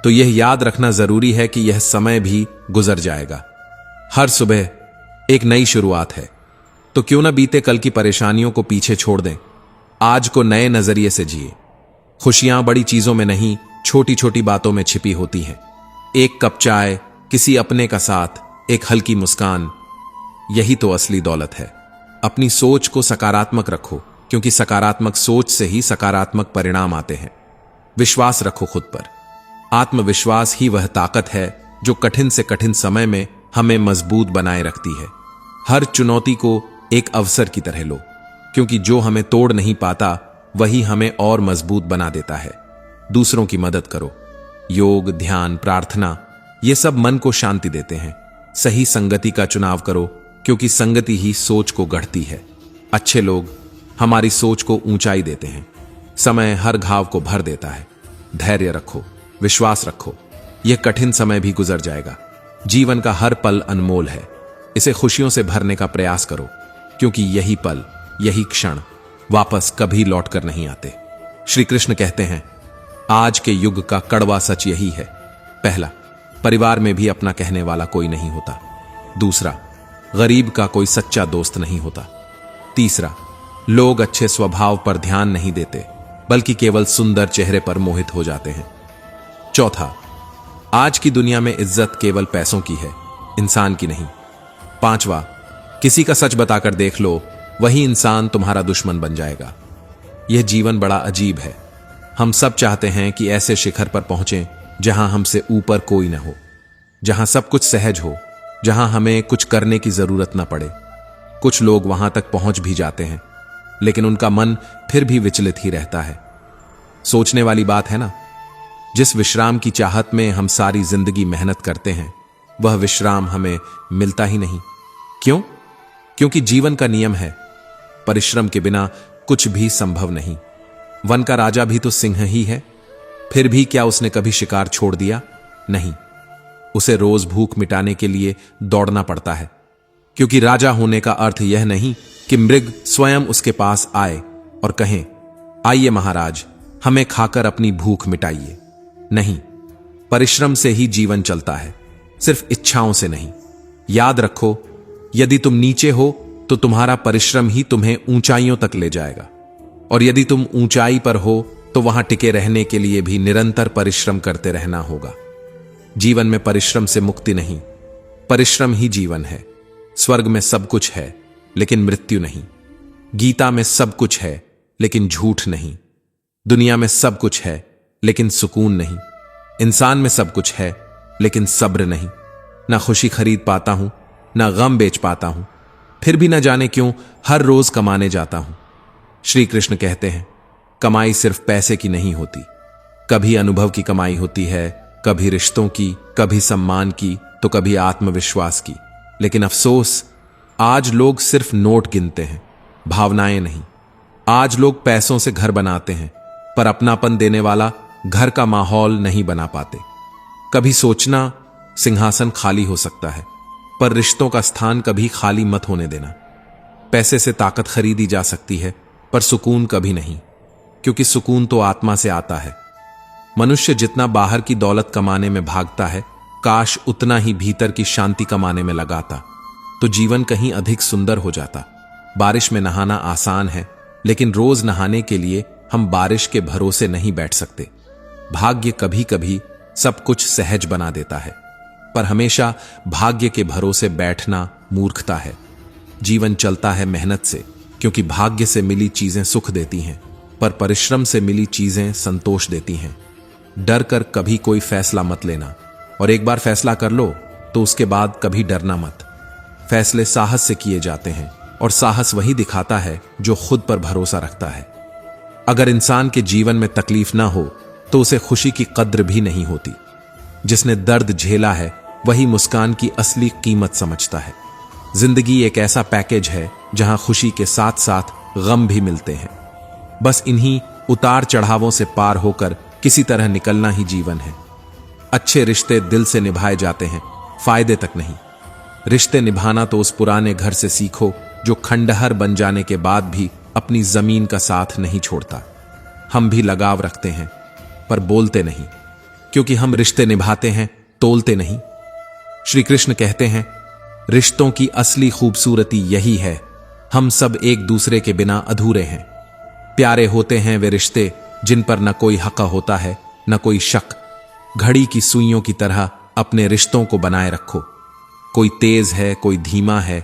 तो यह याद रखना जरूरी है कि यह समय भी गुजर जाएगा। हर सुबह एक नई शुरुआत है, तो क्यों ना बीते कल की परेशानियों को पीछे छोड़ दें। आज को नए नजरिए से जिए। खुशियां बड़ी चीजों में नहीं, छोटी छोटी बातों में छिपी होती हैं। एक कप चाय, किसी अपने का साथ, एक हल्की मुस्कान, यही तो असली दौलत है। अपनी सोच को सकारात्मक रखो, क्योंकि सकारात्मक सोच से ही सकारात्मक परिणाम आते हैं। विश्वास रखो खुद पर। आत्मविश्वास ही वह ताकत है जो कठिन से कठिन समय में हमें मजबूत बनाए रखती है। हर चुनौती को एक अवसर की तरह लो, क्योंकि जो हमें तोड़ नहीं पाता वही हमें और मजबूत बना देता है। दूसरों की मदद करो। योग, ध्यान, प्रार्थना, ये सब मन को शांति देते हैं। सही संगति का चुनाव करो, क्योंकि संगति ही सोच को गढ़ती है। अच्छे लोग हमारी सोच को ऊंचाई देते हैं। समय हर घाव को भर देता है। धैर्य रखो, विश्वास रखो। यह कठिन समय भी गुजर जाएगा। जीवन का हर पल अनमोल है। इसे खुशियों से भरने का प्रयास करो, क्योंकि यही पल, यही क्षण वापस कभी लौटकर नहीं आते। श्री कृष्ण कहते हैं, आज के युग का कड़वा सच यही है। पहला, परिवार में भी अपना कहने वाला कोई नहीं होता। दूसरा, गरीब का कोई सच्चा दोस्त नहीं होता। तीसरा, लोग अच्छे स्वभाव पर ध्यान नहीं देते, बल्कि केवल सुंदर चेहरे पर मोहित हो जाते हैं। चौथा, आज की दुनिया में इज्जत केवल पैसों की है, इंसान की नहीं। पांचवा, किसी का सच बताकर देख लो, वही इंसान तुम्हारा दुश्मन बन जाएगा। यह जीवन बड़ा अजीब है। हम सब चाहते हैं कि ऐसे शिखर पर पहुंचें जहां हमसे ऊपर कोई न हो, जहां सब कुछ सहज हो, जहां हमें कुछ करने की जरूरत न पड़े। कुछ लोग वहां तक पहुंच भी जाते हैं, लेकिन उनका मन फिर भी विचलित ही रहता है। सोचने वाली बात है ना, जिस विश्राम की चाहत में हम सारी जिंदगी मेहनत करते हैं, वह विश्राम हमें मिलता ही नहीं। क्यों? क्योंकि जीवन का नियम है, परिश्रम के बिना कुछ भी संभव नहीं। वन का राजा भी तो सिंह ही है। फिर भी क्या उसने कभी शिकार छोड़ दिया? नहीं। उसे रोज भूख मिटाने के लिए दौड़ना पड़ता है, क्योंकि राजा होने का अर्थ यह नहीं कि मृग स्वयं उसके पास आए और कहें, आइए महाराज, हमें खाकर अपनी भूख मिटाइए। नहीं, परिश्रम से ही जीवन चलता है, सिर्फ इच्छाओं से नहीं। याद रखो, यदि तुम नीचे हो तो तुम्हारा परिश्रम ही तुम्हें ऊंचाइयों तक ले जाएगा, और यदि तुम ऊंचाई पर हो तो वहां टिके रहने के लिए भी निरंतर परिश्रम करते रहना होगा। जीवन में परिश्रम से मुक्ति नहीं, परिश्रम ही जीवन है। स्वर्ग में सब कुछ है, लेकिन मृत्यु नहीं। गीता में सब कुछ है, लेकिन झूठ नहीं। दुनिया में सब कुछ है, लेकिन सुकून नहीं। इंसान में सब कुछ है, लेकिन सब्र नहीं। ना खुशी खरीद पाता हूं, ना गम बेच पाता हूं, फिर भी न जाने क्यों हर रोज कमाने जाता हूं। श्री कृष्ण कहते हैं, कमाई सिर्फ पैसे की नहीं होती। कभी अनुभव की कमाई होती है, कभी रिश्तों की, कभी सम्मान की, तो कभी आत्मविश्वास की। लेकिन अफसोस, आज लोग सिर्फ नोट गिनते हैं, भावनाएं नहीं। आज लोग पैसों से घर बनाते हैं, पर अपनापन देने वाला घर का माहौल नहीं बना पाते। कभी सोचना, सिंहासन खाली हो सकता है, पर रिश्तों का स्थान कभी खाली मत होने देना। पैसे से ताकत खरीदी जा सकती है, पर सुकून कभी नहीं, क्योंकि सुकून तो आत्मा से आता है। मनुष्य जितना बाहर की दौलत कमाने में भागता है, काश उतना ही भीतर की शांति कमाने में लगाता, तो जीवन कहीं अधिक सुंदर हो जाता। बारिश में नहाना आसान है, लेकिन रोज नहाने के लिए हम बारिश के भरोसे नहीं बैठ सकते। भाग्य कभी कभी सब कुछ सहज बना देता है, पर हमेशा भाग्य के भरोसे बैठना मूर्खता है। जीवन चलता है मेहनत से, क्योंकि भाग्य से मिली चीजें सुख देती हैं, पर परिश्रम से मिली चीजें संतोष देती हैं। डर कर कभी कोई फैसला मत लेना, और एक बार फैसला कर लो तो उसके बाद कभी डरना मत। फैसले साहस से किए जाते हैं, और साहस वही दिखाता है जो खुद पर भरोसा रखता है। अगर इंसान के जीवन में तकलीफ ना हो तो उसे खुशी की कद्र भी नहीं होती। जिसने दर्द झेला है वही मुस्कान की असली कीमत समझता है। जिंदगी एक ऐसा पैकेज है जहां खुशी के साथ साथ गम भी मिलते हैं। बस इन्हीं उतार चढ़ावों से पार होकर किसी तरह निकलना ही जीवन है। अच्छे रिश्ते दिल से निभाए जाते हैं, फायदे तक नहीं। रिश्ते निभाना तो उस पुराने घर से सीखो जो खंडहर बन जाने के बाद भी अपनी जमीन का साथ नहीं छोड़ता। हम भी लगाव रखते हैं पर बोलते नहीं, क्योंकि हम रिश्ते निभाते हैं, तोलते नहीं। श्री कृष्ण कहते हैं, रिश्तों की असली खूबसूरती यही है, हम सब एक दूसरे के बिना अधूरे हैं। प्यारे होते हैं वे रिश्ते जिन पर न कोई हक होता है न कोई शक। घड़ी की सुइयों की तरह अपने रिश्तों को बनाए रखो। कोई तेज है, कोई धीमा है,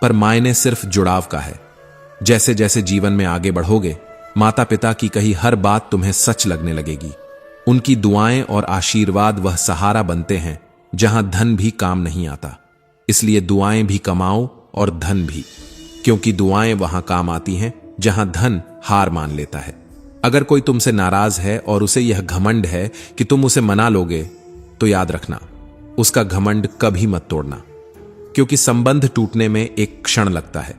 पर मायने सिर्फ जुड़ाव का है। जैसे जैसे जीवन में आगे बढ़ोगे, माता पिता की कही हर बात तुम्हें सच लगने लगेगी। उनकी दुआएं और आशीर्वाद वह सहारा बनते हैं जहां धन भी काम नहीं आता। इसलिए दुआएं भी कमाओ और धन भी, क्योंकि दुआएं वहां काम आती हैं जहां धन हार मान लेता है। अगर कोई तुमसे नाराज है और उसे यह घमंड है कि तुम उसे मना लोगे, तो याद रखना, उसका घमंड कभी मत तोड़ना, क्योंकि संबंध टूटने में एक क्षण लगता है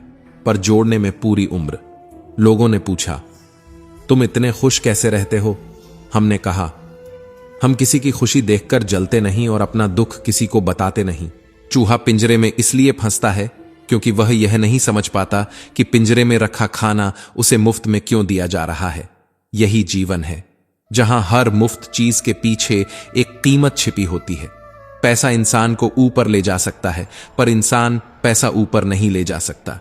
पर जोड़ने में पूरी उम्र। लोगों ने पूछा, तुम इतने खुश कैसे रहते हो? हमने कहा, हम किसी की खुशी देखकर जलते नहीं और अपना दुख किसी को बताते नहीं। चूहा पिंजरे में इसलिए फंसता है क्योंकि वह यह नहीं समझ पाता कि पिंजरे में रखा खाना उसे मुफ्त में क्यों दिया जा रहा है। यही जीवन है जहां हर मुफ्त चीज के पीछे एक कीमत छिपी होती है। पैसा इंसान को ऊपर ले जा सकता है, पर इंसान पैसा ऊपर नहीं ले जा सकता।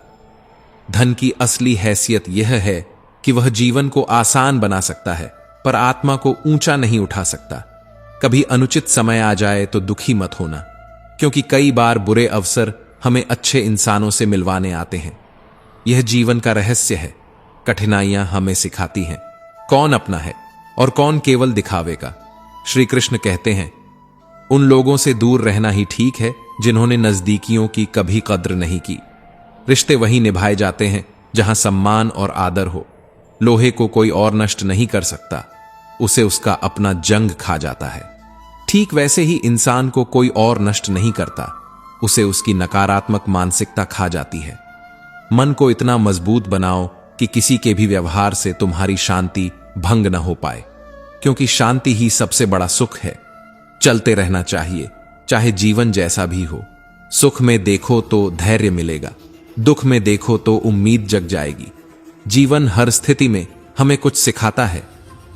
धन की असली हैसियत यह है कि वह जीवन को आसान बना सकता है, पर आत्मा को ऊंचा नहीं उठा सकता। कभी अनुचित समय आ जाए तो दुखी मत होना, क्योंकि कई बार बुरे अवसर हमें अच्छे इंसानों से मिलवाने आते हैं। यह जीवन का रहस्य है। कठिनाइयां हमें सिखाती हैं कौन अपना है और कौन केवल दिखावे का। श्री कृष्ण कहते हैं, उन लोगों से दूर रहना ही ठीक है जिन्होंने नजदीकियों की कभी कद्र नहीं की। रिश्ते वही निभाए जाते हैं जहां सम्मान और आदर हो। लोहे को कोई और नष्ट नहीं कर सकता, उसे उसका अपना जंग खा जाता है। ठीक वैसे ही इंसान को कोई और नष्ट नहीं करता, उसे उसकी नकारात्मक मानसिकता खा जाती है। मन को इतना मजबूत बनाओ कि किसी के भी व्यवहार से तुम्हारी शांति भंग न हो पाए, क्योंकि शांति ही सबसे बड़ा सुख है। चलते रहना चाहिए, चाहे जीवन जैसा भी हो। सुख में देखो तो धैर्य मिलेगा, दुख में देखो तो उम्मीद जग जाएगी। जीवन हर स्थिति में हमें कुछ सिखाता है।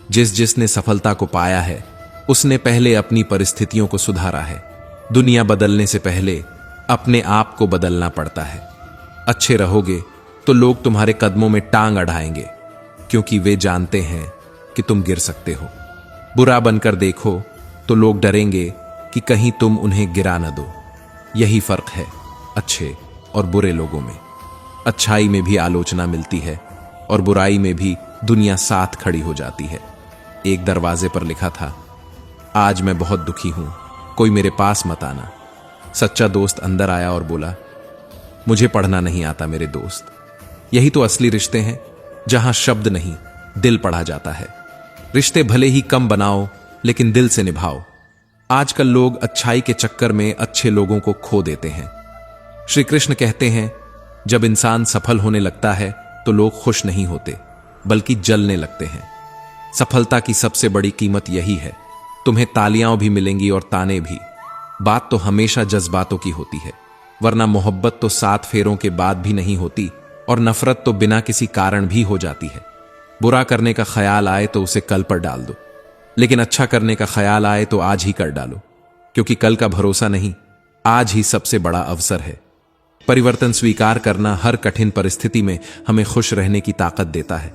जिसने सफलता को पाया है, उसने पहले अपनी परिस्थितियों को सुधारा है। दुनिया बदलने से पहले अपने आप को बदलना पड़ता है। अच्छे रहोगे तो लोग तुम्हारे कदमों में टांग अड़ाएंगे, क्योंकि वे जानते हैं कि तुम गिर सकते हो। बुरा बनकर देखो तो लोग डरेंगे कि कहीं तुम उन्हें गिरा न दो। यही फर्क है अच्छे और बुरे लोगों में। अच्छाई में भी आलोचना मिलती है और बुराई में भी दुनिया साथ खड़ी हो जाती है। एक दरवाजे पर लिखा था, आज मैं बहुत दुखी हूं, कोई मेरे पास मत आना। सच्चा दोस्त अंदर आया और बोला, मुझे पढ़ना नहीं आता मेरे दोस्त। यही तो असली रिश्ते हैं, जहां शब्द नहीं दिल पढ़ा जाता है। रिश्ते भले ही कम बनाओ, लेकिन दिल से निभाओ। आजकल लोग अच्छाई के चक्कर में अच्छे लोगों को खो देते हैं। श्री कृष्ण कहते हैं, जब इंसान सफल होने लगता है तो लोग खुश नहीं होते, बल्कि जलने लगते हैं। सफलता की सबसे बड़ी कीमत यही है। तुम्हें तालियां भी मिलेंगी और ताने भी। बात तो हमेशा जज्बातों की होती है, वरना मोहब्बत तो 7 फेरों के बाद भी नहीं होती, और नफरत तो बिना किसी कारण भी हो जाती है। बुरा करने का ख्याल आए तो उसे कल पर डाल दो, लेकिन अच्छा करने का ख्याल आए तो आज ही कर डालो, क्योंकि कल का भरोसा नहीं, आज ही सबसे बड़ा अवसर है। परिवर्तन स्वीकार करना हर कठिन परिस्थिति में हमें खुश रहने की ताकत देता है।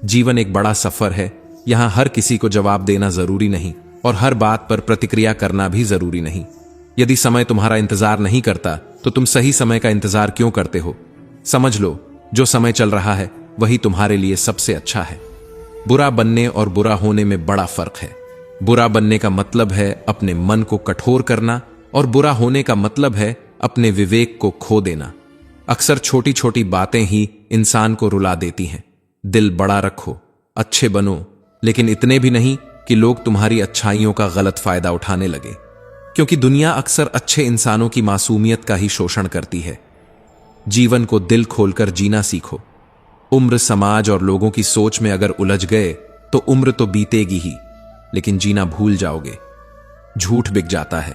जीवन एक बड़ा सफर है, यहां हर किसी को जवाब देना जरूरी नहीं और हर बात पर प्रतिक्रिया करना भी जरूरी नहीं। यदि समय तुम्हारा इंतजार नहीं करता तो तुम सही समय का इंतजार क्यों करते हो? समझ लो, जो समय चल रहा है वही तुम्हारे लिए सबसे अच्छा है। बुरा बनने और बुरा होने में बड़ा फर्क है। बुरा बनने का मतलब है अपने मन को कठोर करना और बुरा होने का मतलब है अपने विवेक को खो देना। अक्सर छोटी छोटी बातें ही इंसान को रुला देती हैं। दिल बड़ा रखो, अच्छे बनो, लेकिन इतने भी नहीं कि लोग तुम्हारी अच्छाइयों का गलत फायदा उठाने लगे, क्योंकि दुनिया अक्सर अच्छे इंसानों की मासूमियत का ही शोषण करती है। जीवन को दिल खोलकर जीना सीखो। उम्र, समाज और लोगों की सोच में अगर उलझ गए तो उम्र तो बीतेगी ही, लेकिन जीना भूल जाओगे। झूठ बिक जाता है,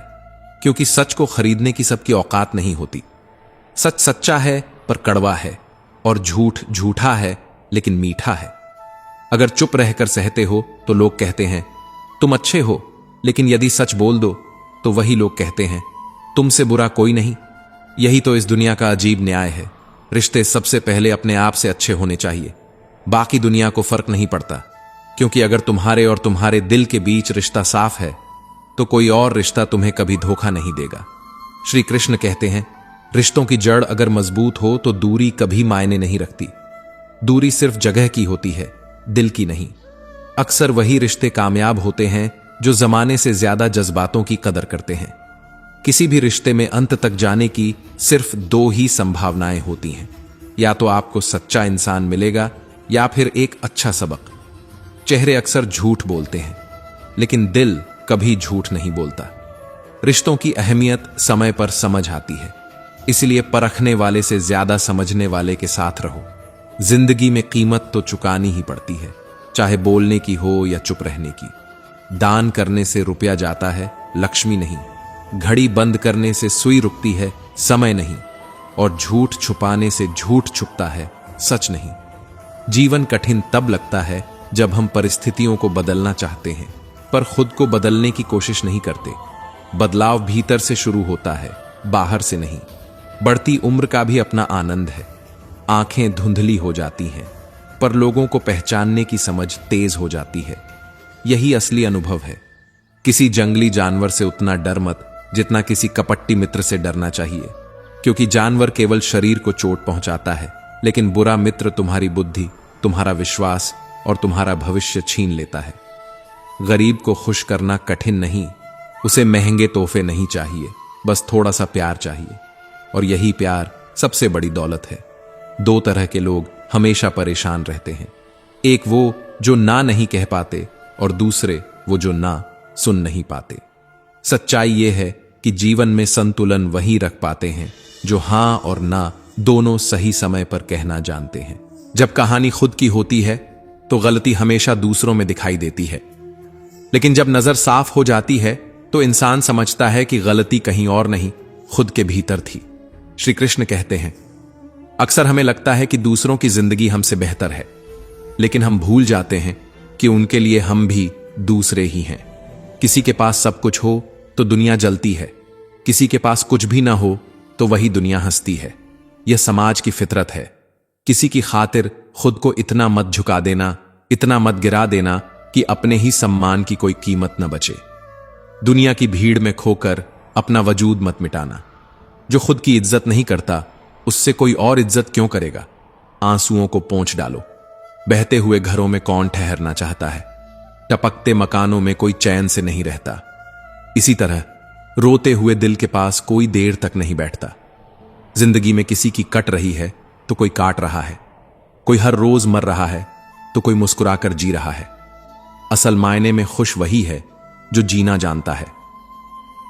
क्योंकि सच को खरीदने की सबकी औकात नहीं होती। सच सच्चा है पर कड़वा है, और झूठ झूठा है लेकिन मीठा है। अगर चुप रहकर सहते हो तो लोग कहते हैं तुम अच्छे हो, लेकिन यदि सच बोल दो तो वही लोग कहते हैं तुमसे बुरा कोई नहीं। यही तो इस दुनिया का अजीब न्याय है। रिश्ते सबसे पहले अपने आप से अच्छे होने चाहिए, बाकी दुनिया को फर्क नहीं पड़ता। क्योंकि अगर तुम्हारे और तुम्हारे दिल के बीच रिश्ता साफ है तो कोई और रिश्ता तुम्हें कभी धोखा नहीं देगा। श्री कृष्ण कहते हैं रिश्तों की जड़ अगर मजबूत हो तो दूरी कभी मायने नहीं रखती। दूरी सिर्फ जगह की होती है, दिल की नहीं। अक्सर वही रिश्ते कामयाब होते हैं जो जमाने से ज्यादा जज्बातों की कदर करते हैं। किसी भी रिश्ते में अंत तक जाने की सिर्फ दो ही संभावनाएं होती हैं, या तो आपको सच्चा इंसान मिलेगा या फिर एक अच्छा सबक। चेहरे अक्सर झूठ बोलते हैं, लेकिन दिल कभी झूठ नहीं बोलता। रिश्तों की अहमियत समय पर समझ आती है, इसलिए परखने वाले से ज्यादा समझने वाले के साथ रहो। जिंदगी में कीमत तो चुकानी ही पड़ती है, चाहे बोलने की हो या चुप रहने की। दान करने से रुपया जाता है, लक्ष्मी नहीं। घड़ी बंद करने से सुई रुकती है, समय नहीं। और झूठ छुपाने से झूठ छुपता है, सच नहीं। जीवन कठिन तब लगता है जब हम परिस्थितियों को बदलना चाहते हैं पर खुद को बदलने की कोशिश नहीं करते। बदलाव भीतर से शुरू होता है, बाहर से नहीं। बढ़ती उम्र का भी अपना आनंद है। आंखें धुंधली हो जाती हैं, पर लोगों को पहचानने की समझ तेज हो जाती है। यही असली अनुभव है। किसी जंगली जानवर से उतना डर मत जितना किसी कपट्टी मित्र से डरना चाहिए, क्योंकि जानवर केवल शरीर को चोट पहुंचाता है, लेकिन बुरा मित्र तुम्हारी बुद्धि, तुम्हारा विश्वास और तुम्हारा भविष्य छीन लेता है। गरीब को खुश करना कठिन नहीं, उसे महंगे तोहफे नहीं चाहिए, बस थोड़ा सा प्यार चाहिए। और यही प्यार सबसे बड़ी दौलत है। दो तरह के लोग हमेशा परेशान रहते हैं, एक वो जो ना नहीं कह पाते और दूसरे वो जो ना सुन नहीं पाते। सच्चाई यह है कि जीवन में संतुलन वही रख पाते हैं जो हां और ना दोनों सही समय पर कहना जानते हैं। जब कहानी खुद की होती है तो गलती हमेशा दूसरों में दिखाई देती है, लेकिन जब नजर साफ हो जाती है तो इंसान समझता है कि गलती कहीं और नहीं, खुद के भीतर थी। श्री कृष्ण कहते हैं अक्सर हमें लगता है कि दूसरों की जिंदगी हमसे बेहतर है, लेकिन हम भूल जाते हैं कि उनके लिए हम भी दूसरे ही हैं। किसी के पास सब कुछ हो तो दुनिया जलती है, किसी के पास कुछ भी ना हो तो वही दुनिया हंसती है। यह समाज की फितरत है। किसी की खातिर खुद को इतना मत झुका देना, इतना मत गिरा देना कि अपने ही सम्मान की कोई कीमत न बचे। दुनिया की भीड़ में खोकर अपना वजूद मत मिटाना। जो खुद की इज्जत नहीं करता उससे कोई और इज्जत क्यों करेगा। आंसुओं को पोंछ डालो। बहते हुए घरों में कौन ठहरना चाहता है। टपकते मकानों में कोई चैन से नहीं रहता। इसी तरह रोते हुए दिल के पास कोई देर तक नहीं बैठता। जिंदगी में किसी की कट रही है तो कोई काट रहा है, कोई हर रोज मर रहा है तो कोई मुस्कुराकर जी रहा है। असल मायने में खुश वही है जो जीना जानता है।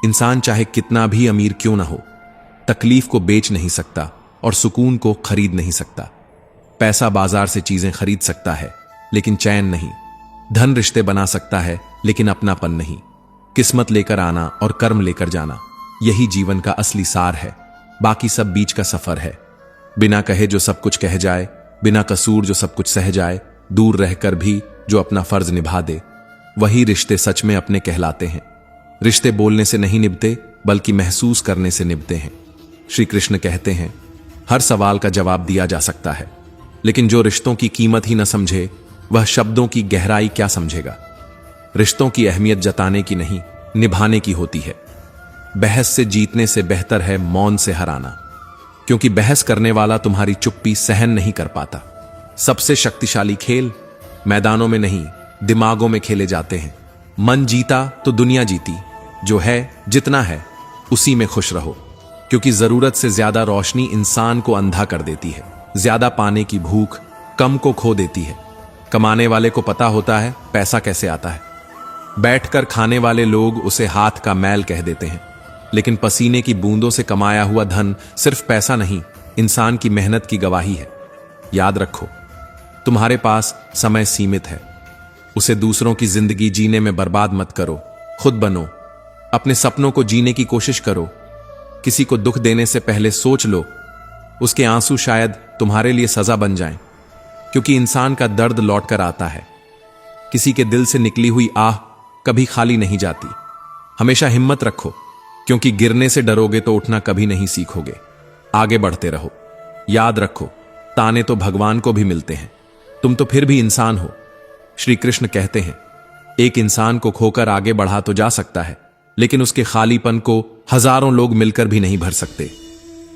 इंसान चाहे कितना भी अमीर क्यों ना हो, तकलीफ को बेच नहीं सकता और सुकून को खरीद नहीं सकता। पैसा बाजार से चीजें खरीद सकता है, लेकिन चैन नहीं। धन रिश्ते बना सकता है, लेकिन अपनापन नहीं। किस्मत लेकर आना और कर्म लेकर जाना, यही जीवन का असली सार है। बाकी सब बीच का सफर है। बिना कहे जो सब कुछ कह जाए, बिना कसूर जो सब कुछ सह जाए, दूर रहकर भी जो अपना फर्ज निभा दे, वही रिश्ते सच में अपने कहलाते हैं। रिश्ते बोलने से नहीं निभते, बल्कि महसूस करने से निभते हैं। श्री कृष्ण कहते हैं हर सवाल का जवाब दिया जा सकता है, लेकिन जो रिश्तों की कीमत ही न समझे वह शब्दों की गहराई क्या समझेगा। रिश्तों की अहमियत जताने की नहीं, निभाने की होती है। बहस से जीतने से बेहतर है मौन से हराना, क्योंकि बहस करने वाला तुम्हारी चुप्पी सहन नहीं कर पाता। सबसे शक्तिशाली खेल मैदानों में नहीं, दिमागों में खेले जाते हैं। मन जीता तो दुनिया जीती। जो है, जितना है, उसी में खुश रहो, क्योंकि जरूरत से ज्यादा रोशनी इंसान को अंधा कर देती है। ज्यादा पाने की भूख कम को खो देती है। कमाने वाले को पता होता है पैसा कैसे आता है। बैठकर खाने वाले लोग उसे हाथ का मैल कह देते हैं, लेकिन पसीने की बूंदों से कमाया हुआ धन सिर्फ पैसा नहीं, इंसान की मेहनत की गवाही है। याद रखो, तुम्हारे पास समय सीमित है। उसे दूसरों की जिंदगी जीने में बर्बाद मत करो, खुद बनो। अपने सपनों को जीने की कोशिश करो। किसी को दुख देने से पहले सोच लो, उसके आंसू शायद तुम्हारे लिए सजा बन जाएं, क्योंकि इंसान का दर्द लौट कर आता है। किसी के दिल से निकली हुई आह कभी खाली नहीं जाती। हमेशा हिम्मत रखो, क्योंकि गिरने से डरोगे तो उठना कभी नहीं सीखोगे। आगे बढ़ते रहो। याद रखो, ताने तो भगवान को भी मिलते हैं, तुम तो फिर भी इंसान हो। श्री कृष्ण कहते हैं, एक इंसान को खोकर आगे बढ़ा तो जा सकता है, लेकिन उसके खालीपन को हजारों लोग मिलकर भी नहीं भर सकते।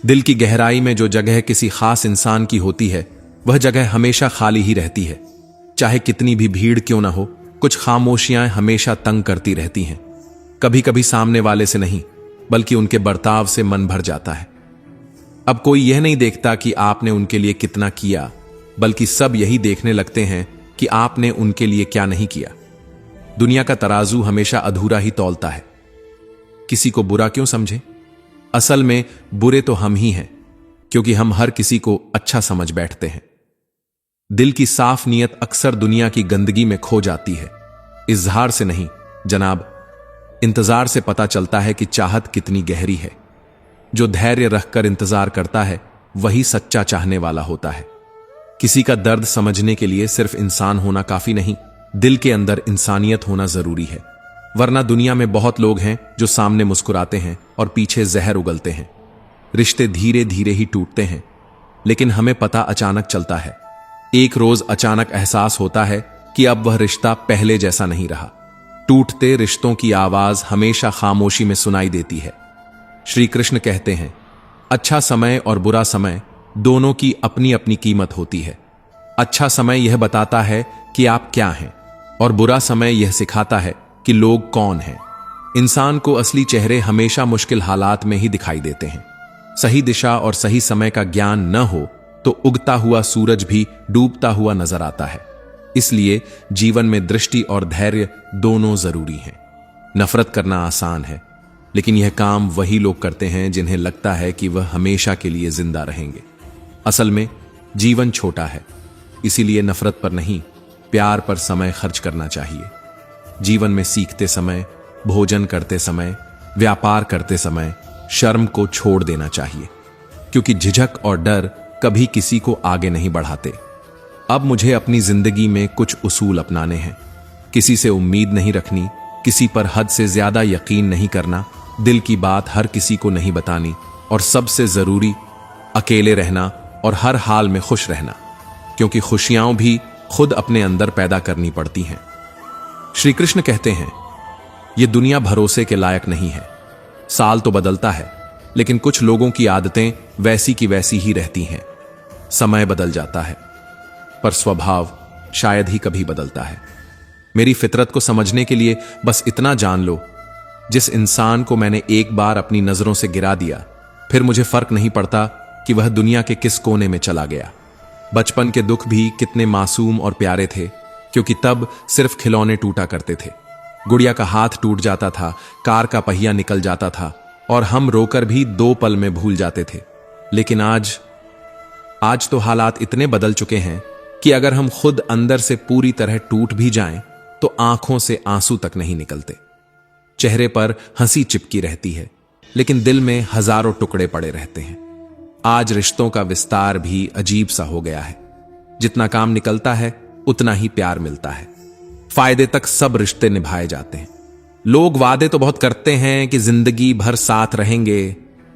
दिल की गहराई में जो जगह किसी खास इंसान की होती है, वह जगह हमेशा खाली ही रहती है। चाहे कितनी भी भीड़ क्यों ना हो, कुछ खामोशियां हमेशा तंग करती रहती हैं। कभी कभी सामने वाले से नहीं, बल्कि उनके बर्ताव से मन भर जाता है। अब कोई यह नहीं देखता कि आपने उनके लिए कितना किया, बल्कि सब यही देखने लगते हैं कि आपने उनके लिए क्या नहीं किया। दुनिया का तराजू हमेशा अधूरा ही तौलता है। किसी को बुरा क्यों समझे? असल में बुरे तो हम ही हैं, क्योंकि हम हर किसी को अच्छा समझ बैठते हैं। दिल की साफ नीयत अक्सर दुनिया की गंदगी में खो जाती है। इजहार से नहीं जनाब, इंतजार से पता चलता है कि चाहत कितनी गहरी है। जो धैर्य रखकर इंतजार करता है, वही सच्चा चाहने वाला होता है। किसी का दर्द समझने के लिए सिर्फ इंसान होना काफी नहीं, दिल के अंदर इंसानियत होना जरूरी है। वरना दुनिया में बहुत लोग हैं जो सामने मुस्कुराते हैं और पीछे जहर उगलते हैं। रिश्ते धीरे धीरे ही टूटते हैं, लेकिन हमें पता अचानक चलता है। एक रोज अचानक एहसास होता है कि अब वह रिश्ता पहले जैसा नहीं रहा। टूटते रिश्तों की आवाज हमेशा खामोशी में सुनाई देती है। श्री कृष्ण कहते हैं, अच्छा समय और बुरा समय दोनों की अपनी अपनी कीमत होती है। अच्छा समय यह बताता है कि आप क्या हैं, और बुरा समय यह सिखाता है कि लोग कौन हैं। इंसान को असली चेहरे हमेशा मुश्किल हालात में ही दिखाई देते हैं। सही दिशा और सही समय का ज्ञान न हो तो उगता हुआ सूरज भी डूबता हुआ नजर आता है। इसलिए जीवन में दृष्टि और धैर्य दोनों जरूरी हैं। नफरत करना आसान है, लेकिन यह काम वही लोग करते हैं जिन्हें लगता है कि वह हमेशा के लिए जिंदा रहेंगे। असल में जीवन छोटा है, इसीलिए नफरत पर नहीं, प्यार पर समय खर्च करना चाहिए। जीवन में सीखते समय, भोजन करते समय, व्यापार करते समय शर्म को छोड़ देना चाहिए, क्योंकि झिझक और डर कभी किसी को आगे नहीं बढ़ाते। अब मुझे अपनी जिंदगी में कुछ उसूल अपनाने हैं। किसी से उम्मीद नहीं रखनी, किसी पर हद से ज्यादा यकीन नहीं करना, दिल की बात हर किसी को नहीं बतानी, और सबसे जरूरी अकेले रहना और हर हाल में खुश रहना, क्योंकि खुशियां भी खुद अपने अंदर पैदा करनी पड़ती हैं। श्री कृष्ण कहते हैं, यह दुनिया भरोसे के लायक नहीं है। साल तो बदलता है, लेकिन कुछ लोगों की आदतें वैसी की वैसी ही रहती हैं। समय बदल जाता है, पर स्वभाव शायद ही कभी बदलता है। मेरी फितरत को समझने के लिए बस इतना जान लो, जिस इंसान को मैंने एक बार अपनी नजरों से गिरा दिया, फिर मुझे फर्क नहीं पड़ता कि वह दुनिया के किस कोने में चला गया। बचपन के दुख भी कितने मासूम और प्यारे थे, क्योंकि तब सिर्फ खिलौने टूटा करते थे। गुड़िया का हाथ टूट जाता था, कार का पहिया निकल जाता था, और हम रोकर भी 2 पल में भूल जाते थे। लेकिन आज तो हालात इतने बदल चुके हैं कि अगर हम खुद अंदर से पूरी तरह टूट भी जाएं, तो आंखों से आंसू तक नहीं निकलते। चेहरे पर हंसी चिपकी रहती है, लेकिन दिल में हजारों टुकड़े पड़े रहते हैं। आज रिश्तों का विस्तार भी अजीब सा हो गया है। जितना काम निकलता है, उतना ही प्यार मिलता है। फायदे तक सब रिश्ते निभाए जाते हैं। लोग वादे तो बहुत करते हैं कि जिंदगी भर साथ रहेंगे,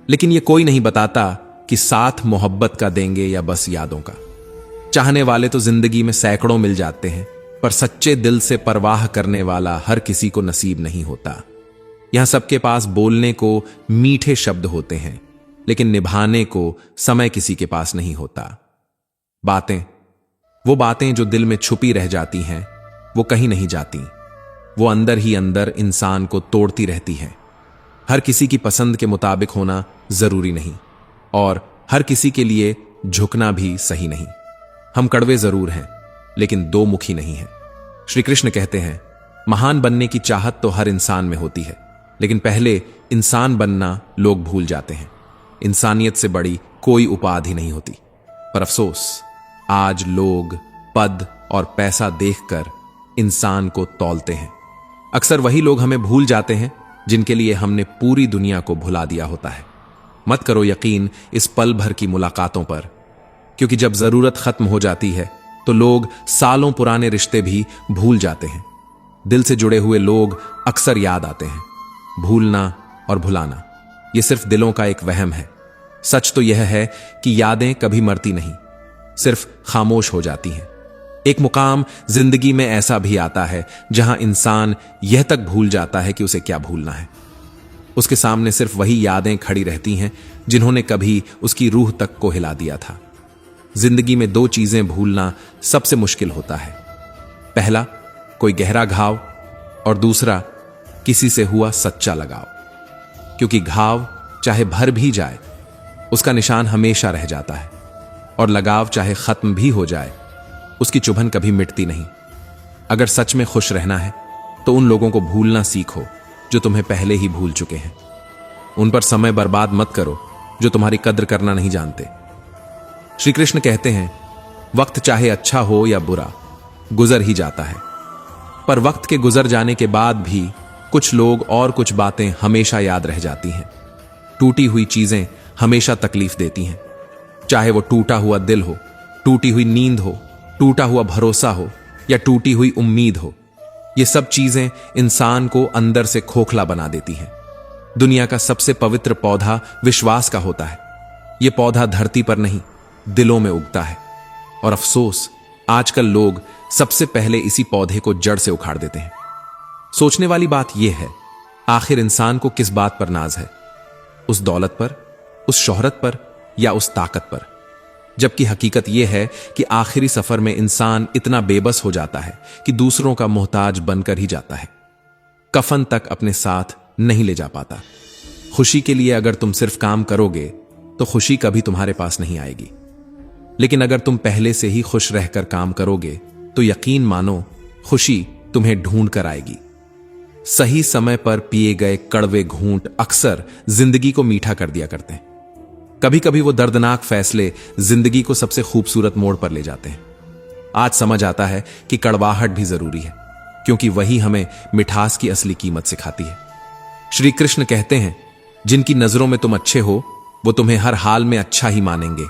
लेकिन ये कोई नहीं बताता कि साथ मोहब्बत का देंगे या बस यादों का। चाहने वाले तो जिंदगी में सैकड़ों मिल जाते हैं, पर सच्चे दिल से परवाह करने वाला हर किसी को नसीब नहीं होता। यहां सबके पास बोलने को मीठे शब्द होते हैं, लेकिन निभाने को समय किसी के पास नहीं होता। बातें वो बातें जो दिल में छुपी रह जाती हैं वो कहीं नहीं जाती, वो अंदर ही अंदर इंसान को तोड़ती रहती हैं। हर किसी की पसंद के मुताबिक होना जरूरी नहीं और हर किसी के लिए झुकना भी सही नहीं। हम कड़वे जरूर हैं लेकिन दो मुखी नहीं हैं। श्री कृष्ण कहते हैं, महान बनने की चाहत तो हर इंसान में होती है, लेकिन पहले इंसान बनना लोग भूल जाते हैं। इंसानियत से बड़ी कोई उपाधि नहीं होती। पर अफसोस, आज लोग पद और पैसा देखकर इंसान को तौलते हैं। अक्सर वही लोग हमें भूल जाते हैं जिनके लिए हमने पूरी दुनिया को भुला दिया होता है। मत करो यकीन इस पल भर की मुलाकातों पर, क्योंकि जब जरूरत खत्म हो जाती है तो लोग सालों पुराने रिश्ते भी भूल जाते हैं। दिल से जुड़े हुए लोग अक्सर याद आते हैं। भूलना और भुलाना यह सिर्फ दिलों का एक वहम है। सच तो यह है कि यादें कभी मरती नहीं, सिर्फ खामोश हो जाती हैं। एक मुकाम जिंदगी में ऐसा भी आता है जहां इंसान यह तक भूल जाता है कि उसे क्या भूलना है। उसके सामने सिर्फ वही यादें खड़ी रहती हैं जिन्होंने कभी उसकी रूह तक को हिला दिया था। जिंदगी में दो चीजें भूलना सबसे मुश्किल होता है। पहला, कोई गहरा घाव, और दूसरा, किसी से हुआ सच्चा लगाव। क्योंकि घाव चाहे भर भी जाए उसका निशान हमेशा रह जाता है, और लगाव चाहे खत्म भी हो जाए उसकी चुभन कभी मिटती नहीं। अगर सच में खुश रहना है तो उन लोगों को भूलना सीखो जो तुम्हें पहले ही भूल चुके हैं। उन पर समय बर्बाद मत करो जो तुम्हारी कद्र करना नहीं जानते। श्री कृष्ण कहते हैं, वक्त चाहे अच्छा हो या बुरा गुजर ही जाता है, पर वक्त के गुजर जाने के बाद भी कुछ लोग और कुछ बातें हमेशा याद रह जाती हैं। टूटी हुई चीजें हमेशा तकलीफ देती हैं, चाहे वो टूटा हुआ दिल हो, टूटी हुई नींद हो, टूटा हुआ भरोसा हो या टूटी हुई उम्मीद हो। ये सब चीजें इंसान को अंदर से खोखला बना देती हैं। दुनिया का सबसे पवित्र पौधा विश्वास का होता है। यह पौधा धरती पर नहीं, दिलों में उगता है। और अफसोस, आजकल लोग सबसे पहले इसी पौधे को जड़ से उखाड़ देते हैं। सोचने वाली बात यह है, आखिर इंसान को किस बात पर नाज है? उस दौलत पर, उस शोहरत पर या उस ताकत पर? जबकि हकीकत यह है कि आखिरी सफर में इंसान इतना बेबस हो जाता है कि दूसरों का मोहताज बनकर ही जाता है। कफन तक अपने साथ नहीं ले जा पाता। खुशी के लिए अगर तुम सिर्फ काम करोगे तो खुशी कभी तुम्हारे पास नहीं आएगी, लेकिन अगर तुम पहले से ही खुश रहकर काम करोगे तो यकीन मानो खुशी तुम्हें ढूंढ कर आएगी। सही समय पर पिए गए कड़वे घूंट अक्सर जिंदगी को मीठा कर दिया करते हैं। कभी कभी वो दर्दनाक फैसले जिंदगी को सबसे खूबसूरत मोड़ पर ले जाते हैं। आज समझ आता है कि कड़वाहट भी जरूरी है, क्योंकि वही हमें मिठास की असली कीमत सिखाती है। श्री कृष्ण कहते हैं, जिनकी नजरों में तुम अच्छे हो वो तुम्हें हर हाल में अच्छा ही मानेंगे,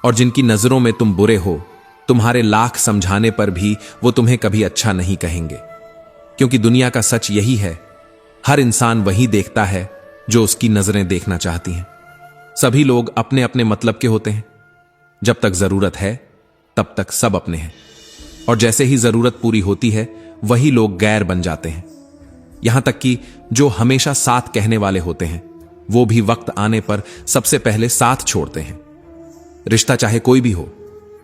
और जिनकी नजरों में तुम बुरे हो तुम्हारे लाख समझाने पर भी वो तुम्हें कभी अच्छा नहीं कहेंगे। क्योंकि दुनिया का सच यही है, हर इंसान वही देखता है जो उसकी नजरें देखना चाहती हैं। सभी लोग अपने अपने मतलब के होते हैं। जब तक जरूरत है तब तक सब अपने हैं, और जैसे ही जरूरत पूरी होती है वही लोग गैर बन जाते हैं। यहां तक कि जो हमेशा साथ कहने वाले होते हैं वो भी वक्त आने पर सबसे पहले साथ छोड़ते हैं। रिश्ता चाहे कोई भी हो,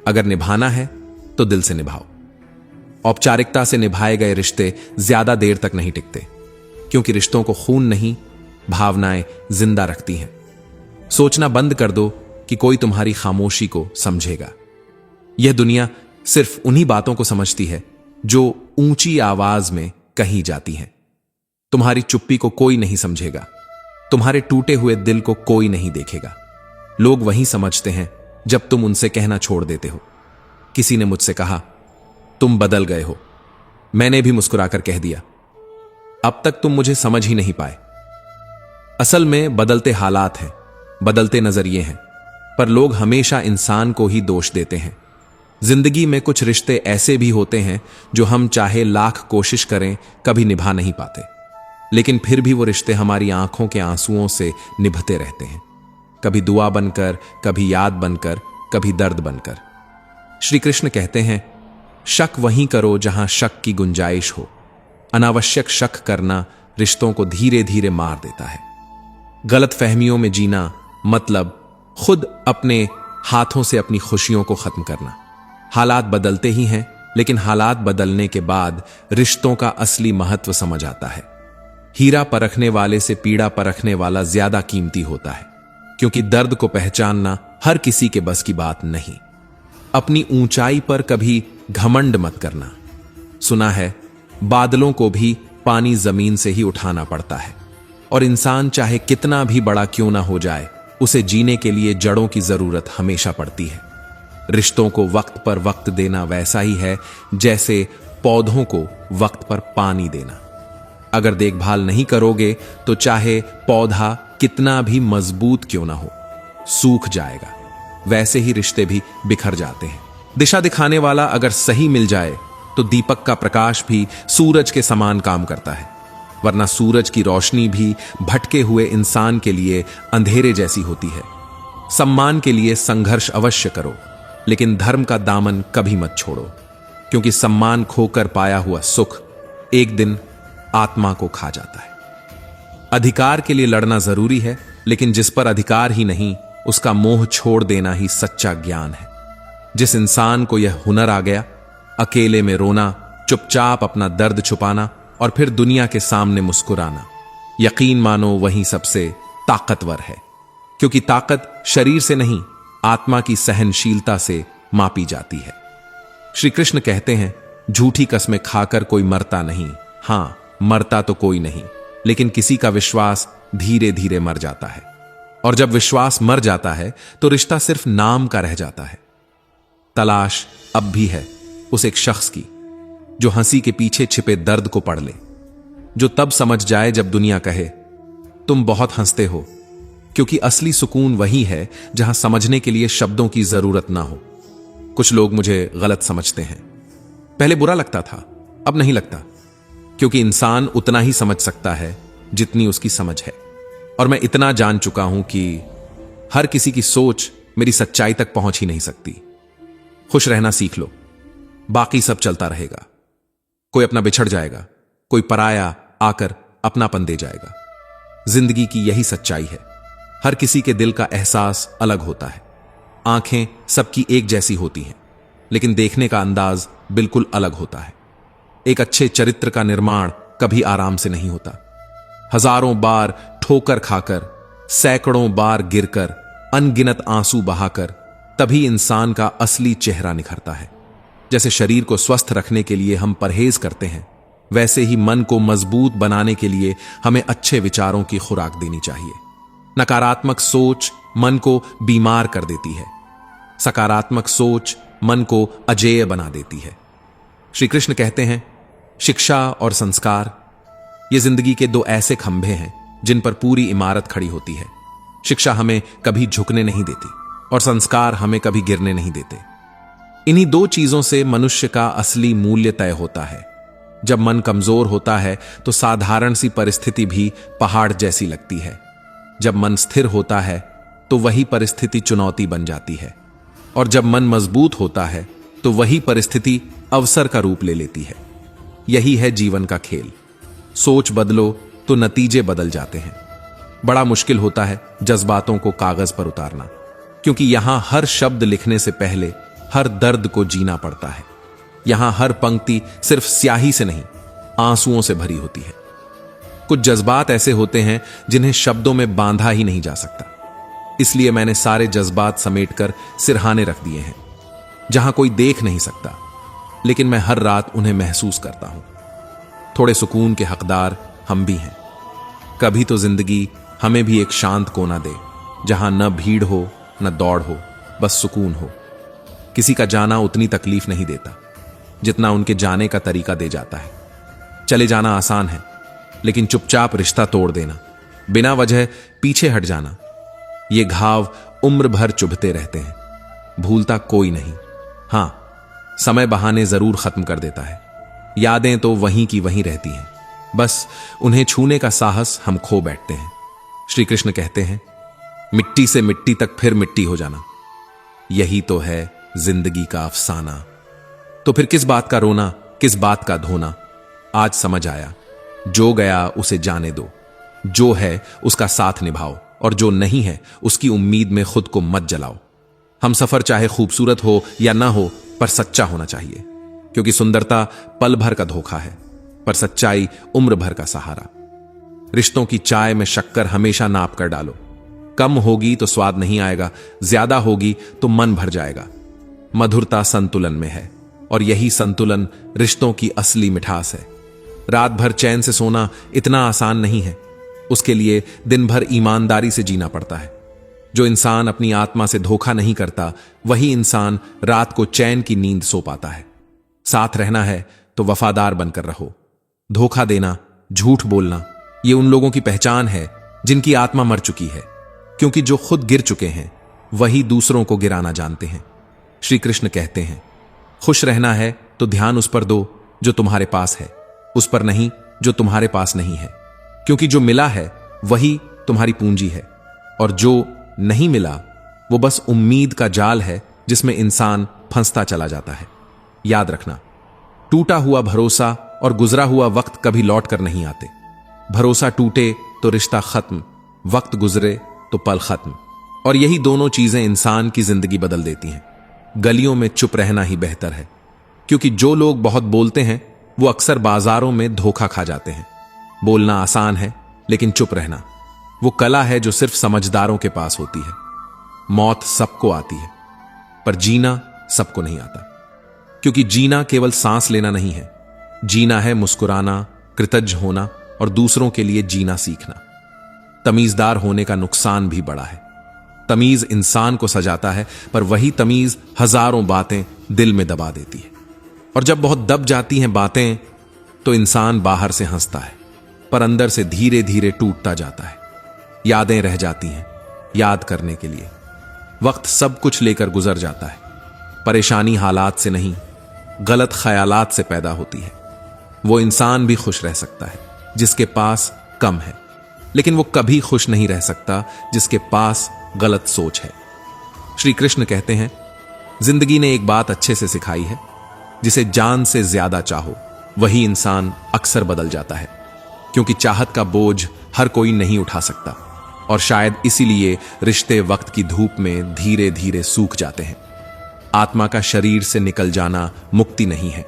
अगर निभाना है तो दिल से निभाओ। औपचारिकता से निभाए गए रिश्ते ज्यादा देर तक नहीं टिकते, क्योंकि रिश्तों को खून नहीं, भावनाएं जिंदा रखती हैं। सोचना बंद कर दो कि कोई तुम्हारी खामोशी को समझेगा। यह दुनिया सिर्फ उन्हीं बातों को समझती है जो ऊंची आवाज में कही जाती हैं। तुम्हारी चुप्पी को कोई नहीं समझेगा, तुम्हारे टूटे हुए दिल को कोई नहीं देखेगा। लोग वही समझते हैं जब तुम उनसे कहना छोड़ देते हो। किसी ने मुझसे कहा, तुम बदल गए हो। मैंने भी मुस्कुराकर कह दिया, अब तक तुम मुझे समझ ही नहीं पाए। असल में बदलते हालात हैं, बदलते नजरिए हैं, पर लोग हमेशा इंसान को ही दोष देते हैं। जिंदगी में कुछ रिश्ते ऐसे भी होते हैं जो हम चाहे लाख कोशिश करें कभी निभा नहीं पाते, लेकिन फिर भी वो रिश्ते हमारी आंखों के आंसुओं से निभते रहते हैं। कभी दुआ बनकर, कभी याद बनकर, कभी दर्द बनकर। श्री कृष्ण कहते हैं, शक वहीं करो जहां शक की गुंजाइश हो। अनावश्यक शक करना रिश्तों को धीरे धीरे मार देता है। गलत फहमियों में जीना मतलब खुद अपने हाथों से अपनी खुशियों को खत्म करना। हालात बदलते ही हैं, लेकिन हालात बदलने के बाद रिश्तों का असली महत्व समझ आता है। हीरा परखने वाले से पीड़ा परखने वाला ज्यादा कीमती होता है, क्योंकि दर्द को पहचानना हर किसी के बस की बात नहीं। अपनी ऊंचाई पर कभी घमंड मत करना। सुना है बादलों को भी पानी जमीन से ही उठाना पड़ता है, और इंसान चाहे कितना भी बड़ा क्यों ना हो जाए, उसे जीने के लिए जड़ों की जरूरत हमेशा पड़ती है। रिश्तों को वक्त पर वक्त देना वैसा ही है जैसे पौधों को वक्त पर पानी देना। अगर देखभाल नहीं करोगे तो चाहे पौधा कितना भी मजबूत क्यों ना हो, सूख जाएगा। वैसे ही रिश्ते भी बिखर जाते हैं। दिशा दिखाने वाला अगर सही मिल जाए तो दीपक का प्रकाश भी सूरज के समान काम करता है, वरना सूरज की रोशनी भी भटके हुए इंसान के लिए अंधेरे जैसी होती है। सम्मान के लिए संघर्ष अवश्य करो, लेकिन धर्म का दामन कभी मत छोड़ो, क्योंकि सम्मान खोकर पाया हुआ सुख एक दिन आत्मा को खा जाता है। अधिकार के लिए लड़ना जरूरी है, लेकिन जिस पर अधिकार ही नहीं, उसका मोह छोड़ देना ही सच्चा ज्ञान है। जिस इंसान को यह हुनर आ गया, अकेले में रोना, चुपचाप अपना दर्द छुपाना और फिर दुनिया के सामने मुस्कुराना, यकीन मानो वही सबसे ताकतवर है, क्योंकि ताकत शरीर से नहीं, आत्मा की सहनशीलता से मापी जाती है। श्री कृष्ण कहते हैं, झूठी कस्में खाकर कोई मरता नहीं। हां, मरता तो कोई नहीं, लेकिन किसी का विश्वास धीरे धीरे मर जाता है, और जब विश्वास मर जाता है तो रिश्ता सिर्फ नाम का रह जाता है। तलाश अब भी है उस एक शख्स की जो हंसी के पीछे छिपे दर्द को पढ़ ले, जो तब समझ जाए जब दुनिया कहे तुम बहुत हंसते हो, क्योंकि असली सुकून वही है जहां समझने के लिए शब्दों की जरूरत ना हो। कुछ लोग मुझे गलत समझते हैं। पहले बुरा लगता था, अब नहीं लगता, क्योंकि इंसान उतना ही समझ सकता है जितनी उसकी समझ है। और मैं इतना जान चुका हूं कि हर किसी की सोच मेरी सच्चाई तक पहुंच ही नहीं सकती। खुश रहना सीख लो, बाकी सब चलता रहेगा। कोई अपना बिछड़ जाएगा, कोई पराया आकर अपनापन दे जाएगा। जिंदगी की यही सच्चाई है। हर किसी के दिल का एहसास अलग होता है। आंखें सबकी एक जैसी होती हैं, लेकिन देखने का अंदाज बिल्कुल अलग होता है। एक अच्छे चरित्र का निर्माण कभी आराम से नहीं होता। हजारों बार ठोकर खाकर, सैकड़ों बार गिरकर, अनगिनत आंसू बहाकर तभी इंसान का असली चेहरा निखरता है। जैसे शरीर को स्वस्थ रखने के लिए हम परहेज करते हैं, वैसे ही मन को मजबूत बनाने के लिए हमें अच्छे विचारों की खुराक देनी चाहिए। नकारात्मक सोच मन को बीमार कर देती है, सकारात्मक सोच मन को अजेय बना देती है। श्री कृष्ण कहते हैं, शिक्षा और संस्कार ये जिंदगी के दो ऐसे खंभे हैं जिन पर पूरी इमारत खड़ी होती है। शिक्षा हमें कभी झुकने नहीं देती और संस्कार हमें कभी गिरने नहीं देते। इन्हीं दो चीजों से मनुष्य का असली मूल्य तय होता है। जब मन कमजोर होता है तो साधारण सी परिस्थिति भी पहाड़ जैसी लगती है। जब मन स्थिर होता है तो वही परिस्थिति चुनौती बन जाती है, और जब मन मजबूत होता है तो वही परिस्थिति अवसर का रूप ले लेती है। यही है जीवन का खेल। सोच बदलो तो नतीजे बदल जाते हैं। बड़ा मुश्किल होता है जज्बातों को कागज पर उतारना, क्योंकि यहां हर शब्द लिखने से पहले हर दर्द को जीना पड़ता है। यहां हर पंक्ति सिर्फ स्याही से नहीं, आंसुओं से भरी होती है। कुछ जज्बात ऐसे होते हैं जिन्हें शब्दों में बांधा ही नहीं जा सकता। इसलिए मैंने सारे जज्बात समेटकर सिरहाने रख दिए हैं, जहां कोई देख नहीं सकता, लेकिन मैं हर रात उन्हें महसूस करता हूं। थोड़े सुकून के हकदार हम भी हैं। कभी तो जिंदगी हमें भी एक शांत कोना दे, जहां न भीड़ हो न दौड़ हो, बस सुकून हो। किसी का जाना उतनी तकलीफ नहीं देता जितना उनके जाने का तरीका दे जाता है। चले जाना आसान है, लेकिन चुपचाप रिश्ता तोड़ देना, बिना वजह पीछे हट जाना, ये घाव उम्र भर चुभते रहते हैं। भूलता कोई नहीं। हां, समय बहाने जरूर खत्म कर देता है। यादें तो वहीं की वहीं रहती हैं, बस उन्हें छूने का साहस हम खो बैठते हैं। श्री कृष्ण कहते हैं, मिट्टी से मिट्टी तक फिर मिट्टी हो जाना, यही तो है जिंदगी का अफसाना। तो फिर किस बात का रोना, किस बात का धोना। आज समझ आया, जो गया उसे जाने दो, जो है उसका साथ निभाओ, और जो नहीं है उसकी उम्मीद में खुद को मत जलाओ। हम सफर चाहे खूबसूरत हो या ना हो, पर सच्चा होना चाहिए, क्योंकि सुंदरता पल भर का धोखा है, पर सच्चाई उम्र भर का सहारा। रिश्तों की चाय में शक्कर हमेशा नाप कर डालो। कम होगी तो स्वाद नहीं आएगा, ज्यादा होगी तो मन भर जाएगा। मधुरता संतुलन में है, और यही संतुलन रिश्तों की असली मिठास है। रात भर चैन से सोना इतना आसान नहीं है, उसके लिए दिन भर ईमानदारी से जीना पड़ता है। जो इंसान अपनी आत्मा से धोखा नहीं करता, वही इंसान रात को चैन की नींद सो पाता है। साथ रहना है तो वफादार बनकर रहो। धोखा देना, झूठ बोलना, ये उन लोगों की पहचान है जिनकी आत्मा मर चुकी है, क्योंकि जो खुद गिर चुके हैं वही दूसरों को गिराना जानते हैं। श्री कृष्ण कहते हैं, खुश रहना है तो ध्यान उस पर दो जो तुम्हारे पास है, उस पर नहीं जो तुम्हारे पास नहीं है, क्योंकि जो मिला है वही तुम्हारी पूंजी है, और जो नहीं मिला वो बस उम्मीद का जाल है जिसमें इंसान फंसता चला जाता है। याद रखना, टूटा हुआ भरोसा और गुजरा हुआ वक्त कभी लौट कर नहीं आते। भरोसा टूटे तो रिश्ता खत्म, वक्त गुजरे तो पल खत्म, और यही दोनों चीजें इंसान की जिंदगी बदल देती हैं। गलियों में चुप रहना ही बेहतर है, क्योंकि जो लोग बहुत बोलते हैं वो अक्सर बाजारों में धोखा खा जाते हैं। बोलना आसान है, लेकिन चुप रहना वो कला है जो सिर्फ समझदारों के पास होती है। मौत सबको आती है, पर जीना सबको नहीं आता, क्योंकि जीना केवल सांस लेना नहीं है। जीना है मुस्कुराना, कृतज्ञ होना और दूसरों के लिए जीना सीखना। तमीजदार होने का नुकसान भी बड़ा है। तमीज इंसान को सजाता है, पर वही तमीज हजारों बातें दिल में दबा देती है। और जब बहुत दब जाती हैं बातें, तो इंसान बाहर से हंसता है, पर अंदर से धीरे धीरे टूटता जाता है। यादें रह जाती हैं याद करने के लिए। वक्त सब कुछ लेकर गुजर जाता है। परेशानी हालात से नहीं, गलत ख्यालात से पैदा होती है। वो इंसान भी खुश रह सकता है जिसके पास कम है, लेकिन वो कभी खुश नहीं रह सकता जिसके पास गलत सोच है। श्री कृष्ण कहते हैं, जिंदगी ने एक बात अच्छे से सिखाई है, जिसे जान से ज्यादा चाहो वही इंसान अक्सर बदल जाता है, क्योंकि चाहत का बोझ हर कोई नहीं उठा सकता, और शायद इसीलिए रिश्ते वक्त की धूप में धीरे धीरे सूख जाते हैं। आत्मा का शरीर से निकल जाना मुक्ति नहीं है।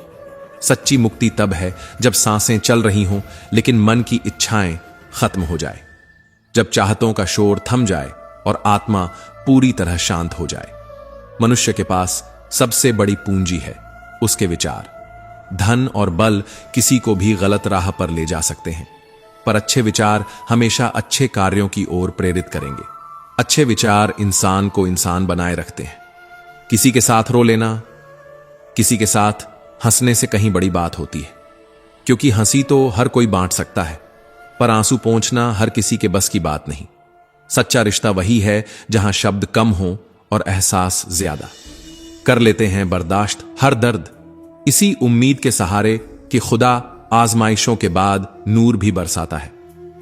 सच्ची मुक्ति तब है जब सांसें चल रही हों, लेकिन मन की इच्छाएं खत्म हो जाए, जब चाहतों का शोर थम जाए और आत्मा पूरी तरह शांत हो जाए। मनुष्य के पास सबसे बड़ी पूंजी है उसके विचार। धन और बल किसी को भी गलत राह पर ले जा सकते हैं, पर अच्छे विचार हमेशा अच्छे कार्यों की ओर प्रेरित करेंगे। अच्छे विचार इंसान को इंसान बनाए रखते हैं। किसी के साथ रो लेना, किसी के साथ हंसने से कहीं बड़ी बात होती है, क्योंकि हंसी तो हर कोई बांट सकता है, पर आंसू पोंछना हर किसी के बस की बात नहीं। सच्चा रिश्ता वही है जहां शब्द कम हो और एहसास ज्यादा। कर लेते हैं बर्दाश्त हर दर्द, इसी उम्मीद के सहारे कि खुदा आजमाइशों के बाद नूर भी बरसाता है।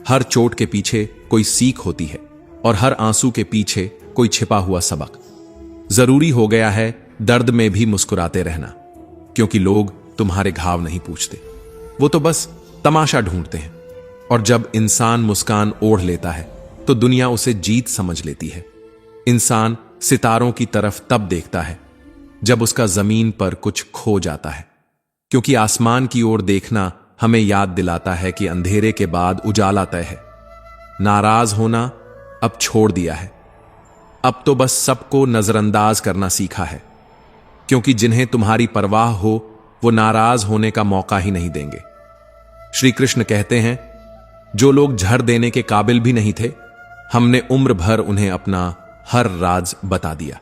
हर चोट के पीछे कोई सीख होती है, और हर आंसू के पीछे कोई छिपा हुआ सबक। जरूरी हो गया है दर्द में भी मुस्कुराते रहना, क्योंकि लोग तुम्हारे घाव नहीं पूछते, वो तो बस तमाशा ढूंढते हैं। और जब इंसान मुस्कान ओढ़ लेता है तो दुनिया उसे जीत समझ लेती है। इंसान सितारों की तरफ तब देखता है जब उसका जमीन पर कुछ खो जाता है, क्योंकि आसमान की ओर देखना हमें याद दिलाता है कि अंधेरे के बाद उजाला तय है। नाराज होना अब छोड़ दिया है, अब तो बस सबको नजरअंदाज करना सीखा है, क्योंकि जिन्हें तुम्हारी परवाह हो वो नाराज होने का मौका ही नहीं देंगे। श्री कृष्ण कहते हैं, जो लोग झड़ देने के काबिल भी नहीं थे, हमने उम्र भर उन्हें अपना हर राज बता दिया।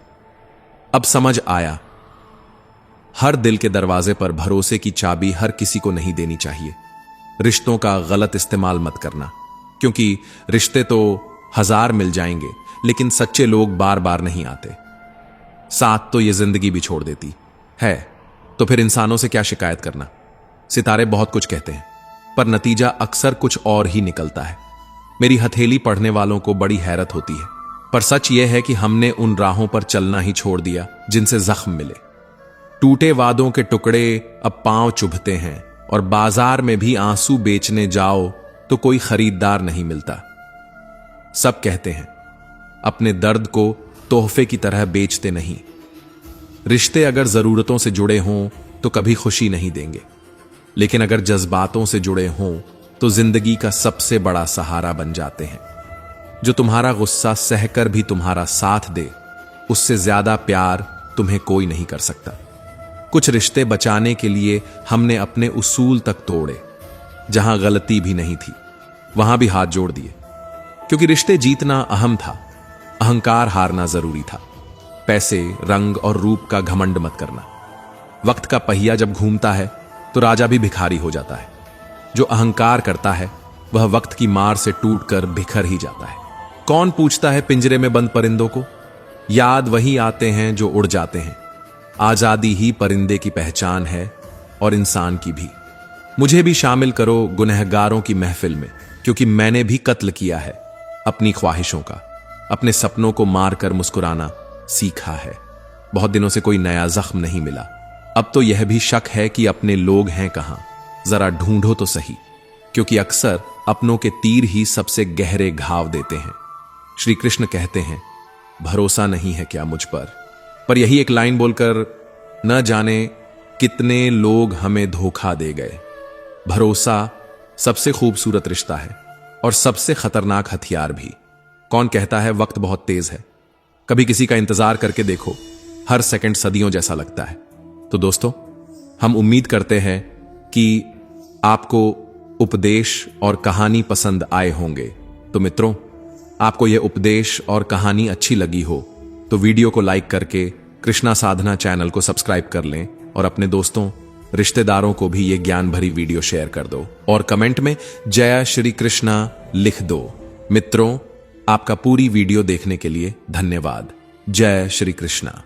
अब समझ आया, हर दिल के दरवाजे पर भरोसे की चाबी हर किसी को नहीं देनी चाहिए। रिश्तों का गलत इस्तेमाल मत करना, क्योंकि रिश्ते तो हजार मिल जाएंगे, लेकिन सच्चे लोग बार बार नहीं आते। साथ तो ये जिंदगी भी छोड़ देती है, तो फिर इंसानों से क्या शिकायत करना। सितारे बहुत कुछ कहते हैं, पर नतीजा अक्सर कुछ और ही निकलता है। मेरी हथेली पढ़ने वालों को बड़ी हैरत होती है, पर सच यह है कि हमने उन राहों पर चलना ही छोड़ दिया जिनसे जख्म मिले। टूटे वादों के टुकड़े अब पांव चुभते हैं, और बाजार में भी आंसू बेचने जाओ तो कोई खरीदार नहीं मिलता। सब कहते हैं अपने दर्द को तोहफे की तरह बेचते नहीं। रिश्ते अगर जरूरतों से जुड़े हों तो कभी खुशी नहीं देंगे, लेकिन अगर जज्बातों से जुड़े हों तो जिंदगी का सबसे बड़ा सहारा बन जाते हैं। जो तुम्हारा गुस्सा सहकर भी तुम्हारा साथ दे, उससे ज्यादा प्यार तुम्हें कोई नहीं कर सकता। कुछ रिश्ते बचाने के लिए हमने अपने उसूल तक तोड़े, जहां गलती भी नहीं थी वहां भी हाथ जोड़ दिए, क्योंकि रिश्ते जीतना अहम था, अहंकार हारना जरूरी था। पैसे, रंग और रूप का घमंड मत करना। वक्त का पहिया जब घूमता है तो राजा भी भिखारी हो जाता है। जो अहंकार करता है वह वक्त की मार से टूटकर बिखर ही जाता है। कौन पूछता है पिंजरे में बंद परिंदों को? याद वही आते हैं जो उड़ जाते हैं। आजादी ही परिंदे की पहचान है और इंसान की भी। मुझे भी शामिल करो गुनहगारों की महफिल में, क्योंकि मैंने भी कत्ल किया है अपनी ख्वाहिशों का। अपने सपनों को मारकर मुस्कुराना सीखा है। बहुत दिनों से कोई नया जख्म नहीं मिला। अब तो यह भी शक है कि अपने लोग हैं कहां, जरा ढूंढो तो सही, क्योंकि अक्सर अपनों के तीर ही सबसे गहरे घाव देते हैं। श्री कृष्ण कहते हैं, भरोसा नहीं है क्या मुझ पर यही एक लाइन बोलकर न जाने कितने लोग हमें धोखा दे गए। भरोसा सबसे खूबसूरत रिश्ता है और सबसे खतरनाक हथियार भी। कौन कहता है वक्त बहुत तेज है? कभी किसी का इंतजार करके देखो, हर सेकंड सदियों जैसा लगता है। तो दोस्तों, हम उम्मीद करते हैं कि आपको उपदेश और कहानी पसंद आए होंगे। तो मित्रों, आपको यह उपदेश और कहानी अच्छी लगी हो तो वीडियो को लाइक करके कृष्णा साधना चैनल को सब्सक्राइब कर लें और अपने दोस्तों, रिश्तेदारों को भी ये ज्ञान भरी वीडियो शेयर कर दो और कमेंट में जय श्री कृष्णा लिख दो। मित्रों, आपका पूरी वीडियो देखने के लिए धन्यवाद। जय श्री कृष्णा।